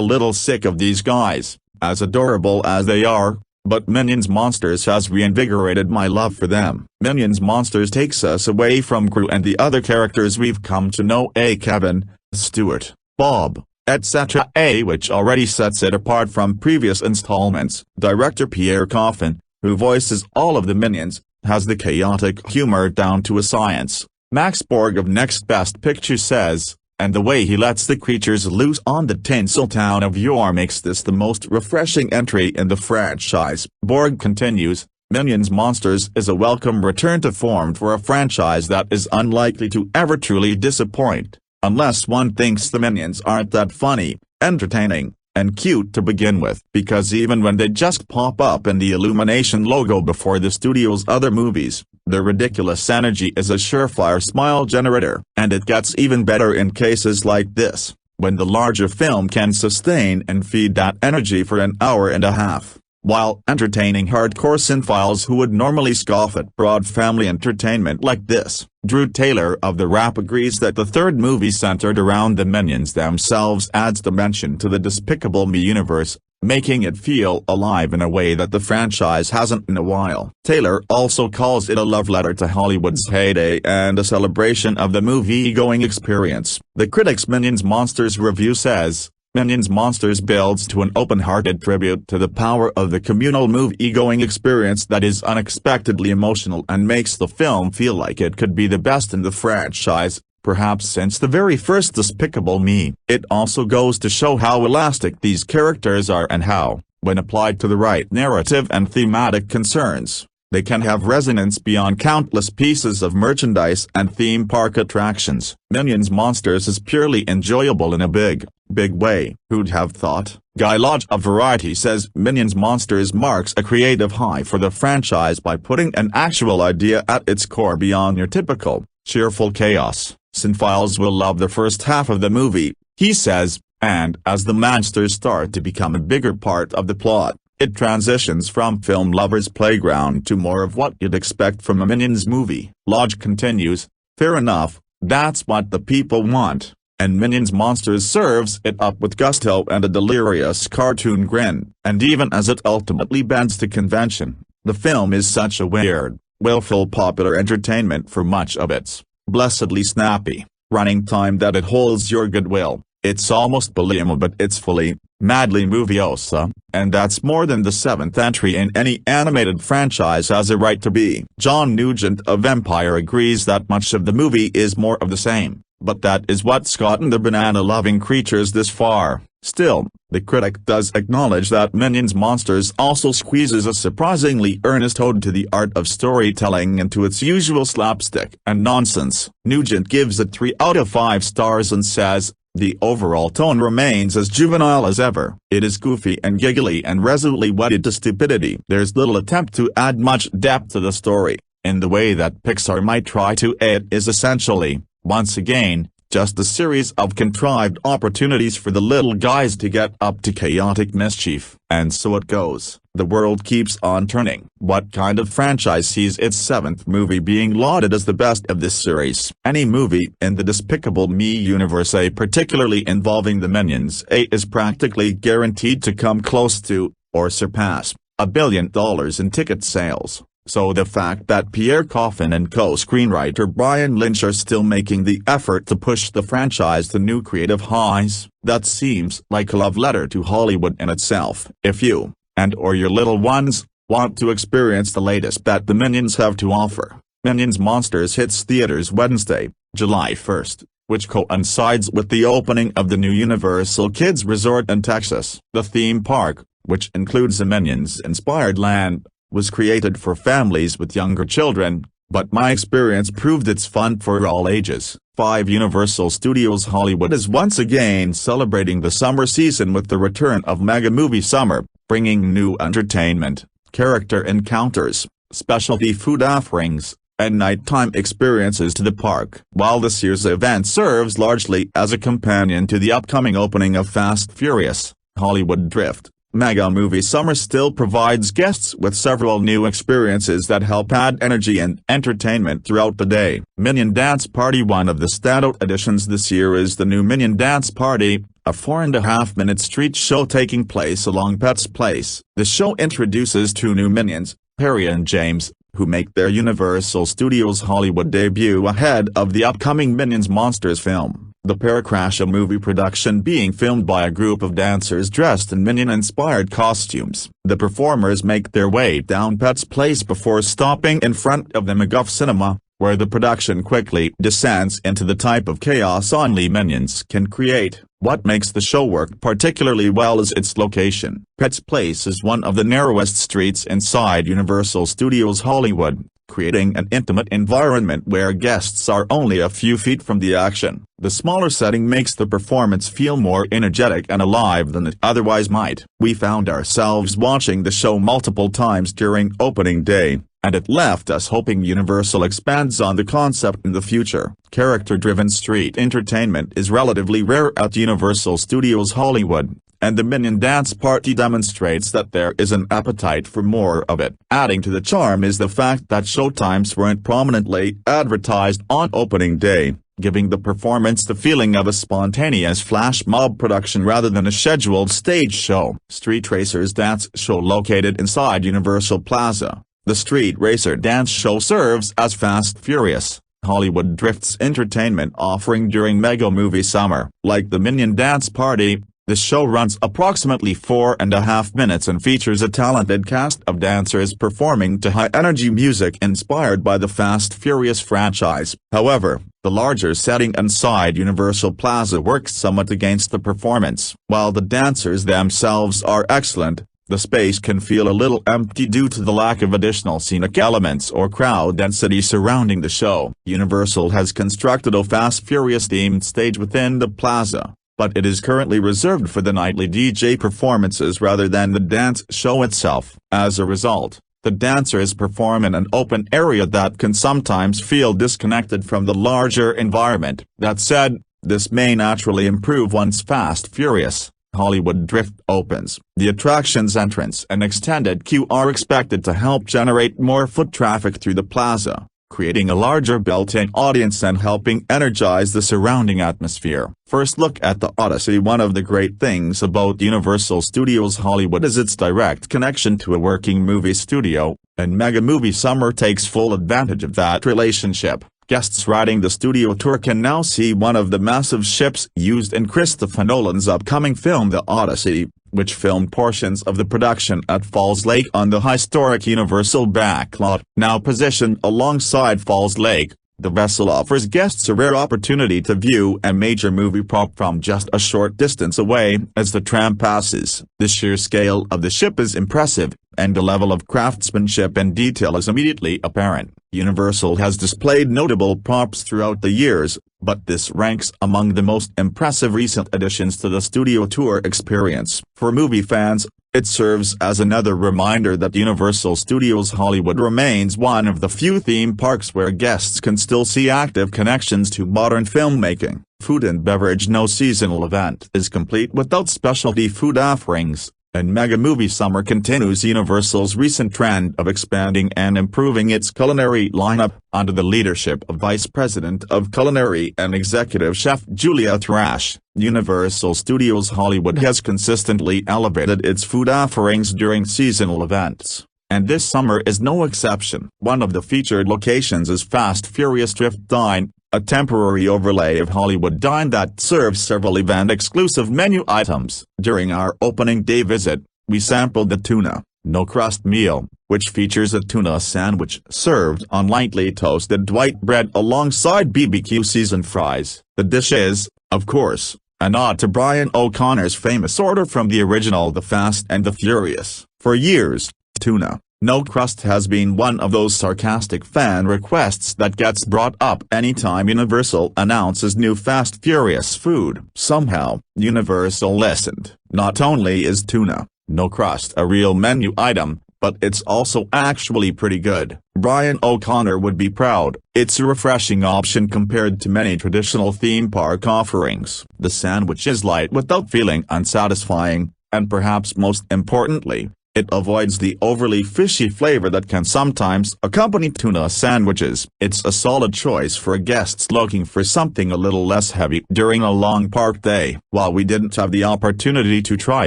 little sick of these guys, as adorable as they are, but Minions Monsters has reinvigorated my love for them." Minions Monsters takes us away from Gru and the other characters we've come to know, Kevin, Stuart, Bob, etc., which already sets it apart from previous installments. Director Peirre Coffin, who voices all of the Minions, has the chaotic humor down to a science. Max Borg of Next Best Picture says, and the way he lets the creatures loose on the Tinseltown of yore makes this the most refreshing entry in the franchise. Borg continues, Minions Monsters is a welcome return to form for a franchise that is unlikely to ever truly disappoint, unless one thinks the Minions aren't that funny, entertaining, and cute to begin with. Because even when they just pop up in the Illumination logo before the studio's other movies, their ridiculous energy is a surefire smile generator. And it gets even better in cases like this, when the larger film can sustain and feed that energy for an hour and a half, while entertaining hardcore cinephiles who would normally scoff at broad family entertainment like this. Drew Taylor of The Wrap agrees that the third movie centered around the Minions themselves adds dimension to the Despicable Me universe, making it feel alive in a way that the franchise hasn't in a while. Taylor also calls it a love letter to Hollywood's heyday and a celebration of the movie-going experience. The critic's Minions Monsters review says, Minions Monsters builds to an open-hearted tribute to the power of the communal movie-going experience that is unexpectedly emotional and makes the film feel like it could be the best in the franchise, perhaps since the very first Despicable Me. It also goes to show how elastic these characters are and how, when applied to the right narrative and thematic concerns, they can have resonance beyond countless pieces of merchandise and theme park attractions. Minions Monsters is purely enjoyable in a big way. Who'd have thought? Guy Lodge of Variety says Minions Monsters marks a creative high for the franchise by putting an actual idea at its core beyond your typical, cheerful chaos. Cinephiles will love the first half of the movie, he says, and as the monsters start to become a bigger part of the plot, it transitions from film lovers' playground to more of what you'd expect from a Minions movie. Lodge continues, fair enough, that's what the people want, and Minions Monsters serves it up with gusto and a delirious cartoon grin. And even as it ultimately bends to convention, the film is such a weird, willful popular entertainment for much of its blessedly snappy running time that it holds your goodwill. It's almost believable, but it's fully, madly moviosa, and that's more than the 7th entry in any animated franchise has a right to be. John Nugent of Empire agrees that much of the movie is more of the same, but that is what's gotten the banana-loving creatures this far. Still, the critic does acknowledge that Minions Monsters also squeezes a surprisingly earnest ode to the art of storytelling into its usual slapstick and nonsense. Nugent gives it 3 out of 5 stars and says, the overall tone remains as juvenile as ever. It is goofy and giggly and resolutely wedded to stupidity. There's little attempt to add much depth to the story, in the way that Pixar might try to. It is essentially, once again, just a series of contrived opportunities for the little guys to get up to chaotic mischief. And so it goes. The world keeps on turning. What kind of franchise sees its 7th movie being lauded as the best of this series? Any movie in the Despicable Me universe, particularly involving the Minions, is practically guaranteed to come close to, or surpass, $1 billion in ticket sales. So the fact that Peirre Coffin and co-screenwriter Brian Lynch are still making the effort to push the franchise to new creative highs, that seems like a love letter to Hollywood in itself. If you, and/or your little ones, want to experience the latest that the Minions have to offer, Minions Monsters hits theaters Wednesday, July 1st, which coincides with the opening of the new Universal Kids Resort in Texas. The theme park, which includes a Minions-inspired land, was created for families with younger children, but my experience proved it's fun for all ages. 5 Universal Studios Hollywood is once again celebrating the summer season with the return of Mega Movie Summer, bringing new entertainment, character encounters, specialty food offerings, and nighttime experiences to the park. While this year's event serves largely as a companion to the upcoming opening of Fast Furious, Hollywood Drift, Mega Movie Summer still provides guests with several new experiences that help add energy and entertainment throughout the day. Minion Dance Party. One of the standout additions this year is the new Minion Dance Party, a 4.5-minute street show taking place along Pet's Place. The show introduces 2 new Minions, Peirre and James, who make their Universal Studios Hollywood debut ahead of the upcoming Minions Monsters film. The pair crash a movie production being filmed by a group of dancers dressed in Minion-inspired costumes. The performers make their way down Pet's Place before stopping in front of the McGuff Cinema, where the production quickly descends into the type of chaos only Minions can create. What makes the show work particularly well is its location. Pet's Place is one of the narrowest streets inside Universal Studios Hollywood, creating an intimate environment where guests are only a few feet from the action. The smaller setting makes the performance feel more energetic and alive than it otherwise might. We found ourselves watching the show multiple times during opening day, and it left us hoping Universal expands on the concept in the future. Character-driven street entertainment is relatively rare at Universal Studios Hollywood, and the Minion Dance Party demonstrates that there is an appetite for more of it. Adding to the charm is the fact that showtimes weren't prominently advertised on opening day, giving the performance the feeling of a spontaneous flash mob production rather than a scheduled stage show. Street Racers Dance Show. Located inside Universal Plaza, the Street Racer Dance Show serves as Fast Furious, Hollywood Drift's entertainment offering during Mega Movie Summer. Like the Minion Dance Party, the show runs approximately 4.5 minutes and features a talented cast of dancers performing to high-energy music inspired by the Fast Furious franchise. However, the larger setting inside Universal Plaza works somewhat against the performance. While the dancers themselves are excellent, the space can feel a little empty due to the lack of additional scenic elements or crowd density surrounding the show. Universal has constructed a Fast Furious-themed stage within the plaza, but it is currently reserved for the nightly DJ performances rather than the dance show itself. As a result, the dancers perform in an open area that can sometimes feel disconnected from the larger environment. That said, this may naturally improve once Fast Furious, Hollywood Drift opens. The attraction's entrance and extended queue are expected to help generate more foot traffic through the plaza, creating a larger built-in audience and helping energize the surrounding atmosphere. First look at the Odyssey. One of the great things about Universal Studios Hollywood is its direct connection to a working movie studio, and Mega Movie Summer takes full advantage of that relationship. Guests riding the studio tour can now see one of the massive ships used in Christopher Nolan's upcoming film The Odyssey, which filmed portions of the production at Falls Lake on the historic Universal backlot. Now positioned alongside Falls Lake, the vessel offers guests a rare opportunity to view a major movie prop from just a short distance away as the tram passes. The sheer scale of the ship is impressive, and the level of craftsmanship and detail is immediately apparent. Universal has displayed notable props throughout the years, but this ranks among the most impressive recent additions to the studio tour experience. For movie fans, it serves as another reminder that Universal Studios Hollywood remains one of the few theme parks where guests can still see active connections to modern filmmaking. Food and beverage. No seasonal event is complete without specialty food offerings, and Mega Movie Summer continues Universal's recent trend of expanding and improving its culinary lineup, under the leadership of Vice President of Culinary and Executive Chef Julia Thrash. Universal Studios Hollywood has consistently elevated its food offerings during seasonal events, and this summer is no exception. One of the featured locations is Fast Furious Drift Dine, a temporary overlay of Hollywood Dine that serves several event-exclusive menu items. During our opening day visit, we sampled the tuna, no-crust meal, which features a tuna sandwich served on lightly toasted white bread alongside BBQ seasoned fries. The dish is, of course, a nod to Brian O'Connor's famous order from the original The Fast and the Furious. For years, tuna, no crust has been one of those sarcastic fan requests that gets brought up anytime Universal announces new Fast Furious food. Somehow, Universal listened. Not only is tuna, no crust a real menu item, but it's also actually pretty good. Brian O'Connor would be proud. It's a refreshing option compared to many traditional theme park offerings. The sandwich is light without feeling unsatisfying, and perhaps most importantly, it avoids the overly fishy flavor that can sometimes accompany tuna sandwiches. It's a solid choice for guests looking for something a little less heavy during a long park day. While we didn't have the opportunity to try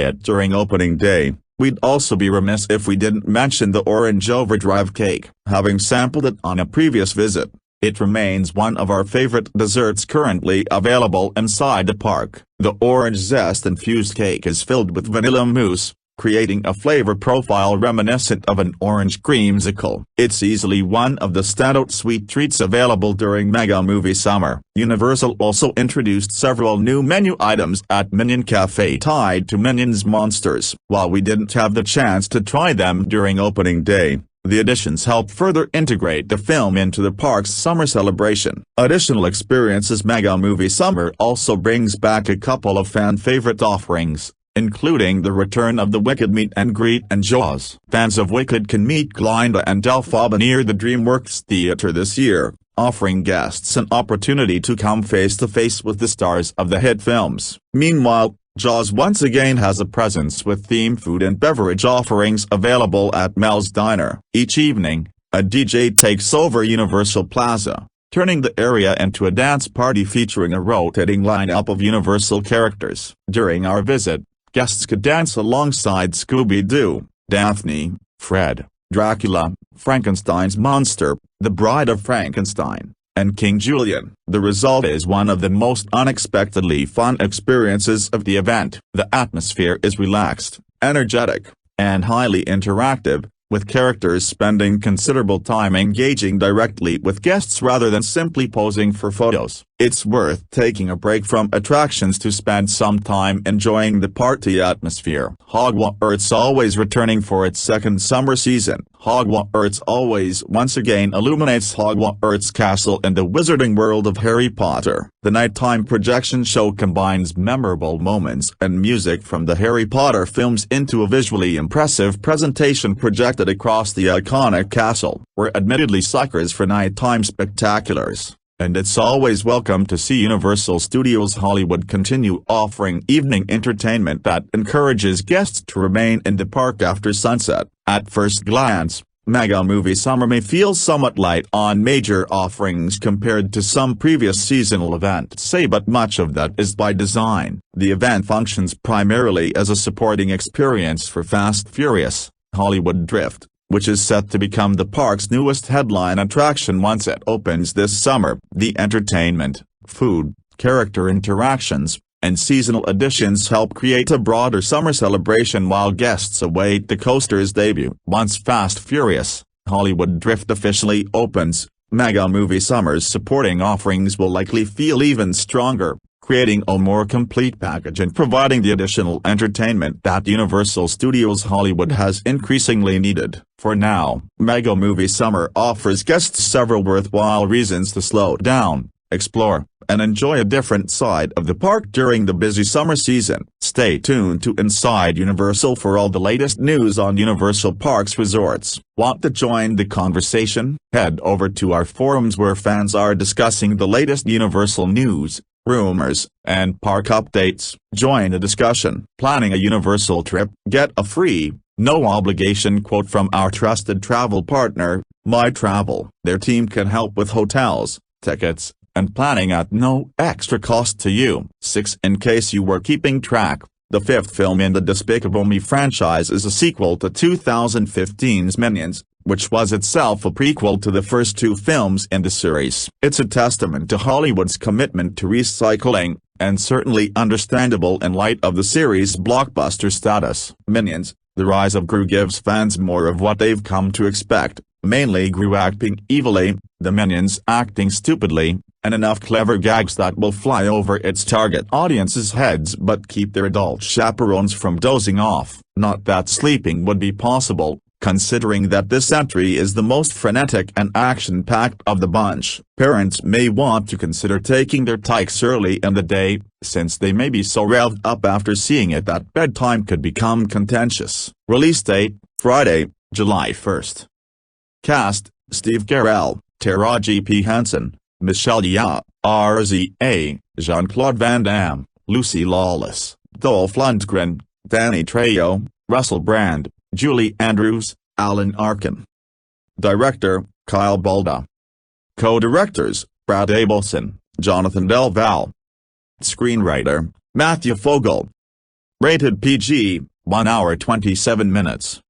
it during opening day, we'd also be remiss if we didn't mention the orange overdrive cake. Having sampled it on a previous visit, it remains one of our favorite desserts currently available inside the park. The orange zest-infused cake is filled with vanilla mousse, creating a flavor profile reminiscent of an orange creamsicle. It's easily one of the standout sweet treats available during Mega Movie Summer. Universal also introduced several new menu items at Minion Cafe tied to Minions Monsters. While we didn't have the chance to try them during opening day, the additions help further integrate the film into the park's summer celebration. Additional experiences. Mega Movie Summer also brings back a couple of fan-favorite offerings, including the return of the Wicked Meet and Greet and Jaws. Fans of Wicked can meet Glinda and Elphaba near the DreamWorks Theater this year, offering guests an opportunity to come face-to-face with the stars of the hit films. Meanwhile, Jaws once again has a presence with themed food and beverage offerings available at Mel's Diner. Each evening, a DJ takes over Universal Plaza, turning the area into a dance party featuring a rotating lineup of Universal characters. During our visit, guests could dance alongside Scooby-Doo, Daphne, Fred, Dracula, Frankenstein's monster, the Bride of Frankenstein, and King Julian. The result is one of the most unexpectedly fun experiences of the event. The atmosphere is relaxed, energetic, and highly interactive, with characters spending considerable time engaging directly with guests rather than simply posing for photos. It's worth taking a break from attractions to spend some time enjoying the party atmosphere. Hogwarts always returning for its second summer season. Hogwarts always once again illuminates Hogwarts Castle and the wizarding world of Harry Potter. The nighttime projection show combines memorable moments and music from the Harry Potter films into a visually impressive presentation projected across the iconic castle. We're admittedly suckers for nighttime spectaculars, and it's always welcome to see Universal Studios Hollywood continue offering evening entertainment that encourages guests to remain in the park after sunset. At first glance, Mega Movie Summer may feel somewhat light on major offerings compared to some previous seasonal events, but much of that is by design. The event functions primarily as a supporting experience for Fast Furious, Hollywood Drift, which is set to become the park's newest headline attraction once it opens this summer. The entertainment, food, character interactions, and seasonal additions help create a broader summer celebration while guests await the coaster's debut. Once Fast Furious, Hollywood Drift officially opens, Mega Movie Summer's supporting offerings will likely feel even stronger, creating a more complete package and providing the additional entertainment that Universal Studios Hollywood has increasingly needed. For now, Mega Movie Summer offers guests several worthwhile reasons to slow down, explore, and enjoy a different side of the park during the busy summer season. Stay tuned to Inside Universal for all the latest news on Universal Parks Resorts. Want to join the conversation? Head over to our forums where fans are discussing the latest Universal news, rumors, and park updates. Join the discussion. Planning a Universal trip? Get a free, no-obligation quote from our trusted travel partner, My Travel. Their team can help with hotels, tickets, and planning at no extra cost to you. 6. In case you were keeping track, the fifth film in the Despicable Me franchise is a sequel to 2015's Minions, which was itself a prequel to the first two films in the series. It's a testament to Hollywood's commitment to recycling, and certainly understandable in light of the series' blockbuster status. Minions: The Rise of Gru gives fans more of what they've come to expect, mainly Gru acting evilly, the Minions acting stupidly, and enough clever gags that will fly over its target audience's heads but keep their adult chaperones from dozing off. Not that sleeping would be possible, considering that this entry is the most frenetic and action-packed of the bunch. Parents may want to consider taking their tykes early in the day, since they may be so revved up after seeing it that bedtime could become contentious. Release date: Friday, July 1st. Cast: Steve Carell, Taraji P. Henson, Michelle Yeoh, RZA, Jean-Claude Van Damme, Lucy Lawless, Dolph Lundgren, Danny Trejo, Russell Brand, Julie Andrews, Alan Arkin. Director: Kyle Balda. Co-directors: Brad Abelson, Jonathan Del Val. Screenwriter: Matthew Fogel. Rated PG, 1 hour 27 minutes.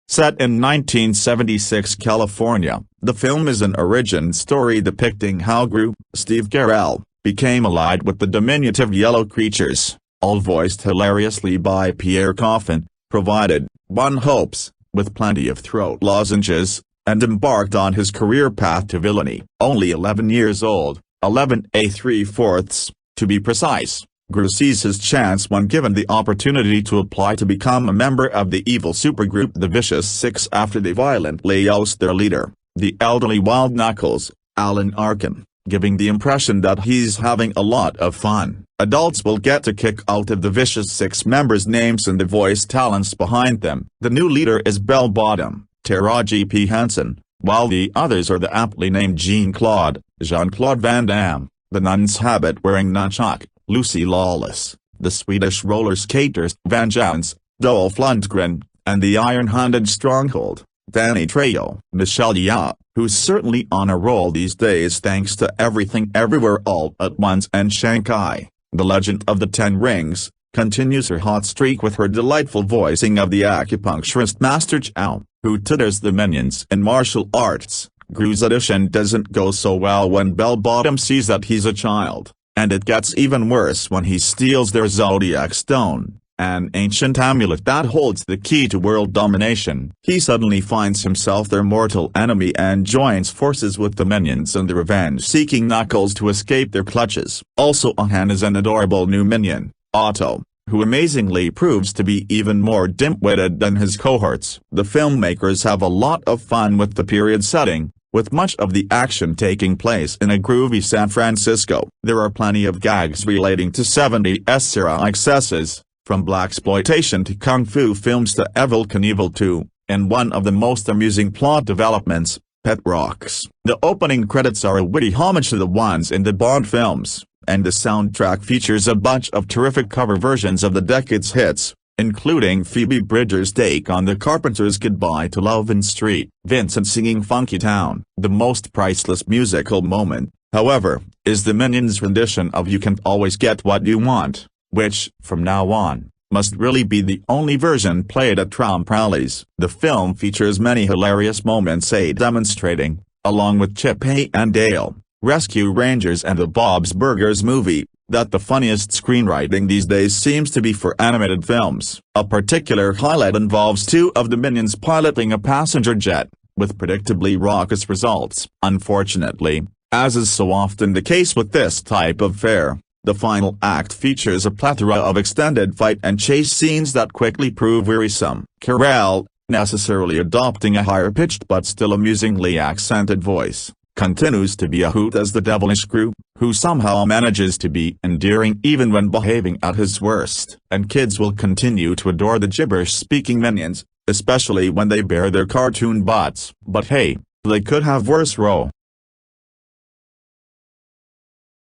Set in 1976 California, the film is an origin story depicting how Gru, Steve Carell, became allied with the diminutive yellow creatures, all voiced hilariously by Peirre Coffin, provided, one hopes, with plenty of throat lozenges, and embarked on his career path to villainy. Only 11 years old, 11 3/4, to be precise, Gru sees his chance when given the opportunity to apply to become a member of the evil supergroup the Vicious Six after they violently oust their leader, the elderly Wild Knuckles, Alan Arkin, giving the impression that he's having a lot of fun. Adults will get a kick out of the Vicious Six members' names and the voice talents behind them. The new leader is Bell Bottom, Taraji P. Henson, while the others are the aptly named Jean-Claude Van Damme, the nun's habit-wearing nunchuck, Lucy Lawless, the Swedish roller skaters Van Jans, Dolph Lundgren, and the iron-handed stronghold, Danny Trejo. Michelle Yeoh, who's certainly on a roll these days thanks to Everything Everywhere All at Once and Shanghai, The Legend of the Ten Rings, continues her hot streak with her delightful voicing of the acupuncturist Master Chow, who tutors the minions in martial arts. Gru's audition doesn't go so well when Bell Bottom sees that he's a child, and it gets even worse when he steals their zodiac stone, an ancient amulet that holds the key to world domination. He suddenly finds himself their mortal enemy and joins forces with the minions and the revenge-seeking Knuckles to escape their clutches. Also on hand is an adorable new minion, Otto, who amazingly proves to be even more dim-witted than his cohorts. The filmmakers have a lot of fun with the period setting, with much of the action taking place in a groovy San Francisco. There are plenty of gags relating to 70s era excesses, from blaxploitation to kung fu films to Evel Knievel 2, and one of the most amusing plot developments, Pet Rocks. The opening credits are a witty homage to the ones in the Bond films, and the soundtrack features a bunch of terrific cover versions of the decade's hits, including Phoebe Bridgers' take on the Carpenters' Goodbye to Love and Street, Vincent singing Funky Town. The most priceless musical moment, however, is the Minions' rendition of You Can't Always Get What You Want, which, from now on, must really be the only version played at Trump rallies. The film features many hilarious moments demonstrating, along with Chip and Dale, Rescue Rangers and the Bob's Burgers movie, that the funniest screenwriting these days seems to be for animated films. A particular highlight involves two of the minions piloting a passenger jet, with predictably raucous results. Unfortunately, as is so often the case with this type of fare, The final act features a plethora of extended fight and chase scenes that quickly prove wearisome. Carell, necessarily adopting a higher-pitched but still amusingly accented voice, continues to be a hoot as the devilish Gru, who somehow manages to be endearing even when behaving at his worst. And kids will continue to adore the gibberish-speaking minions, especially when they bear their cartoon bots. But hey, they could have worse.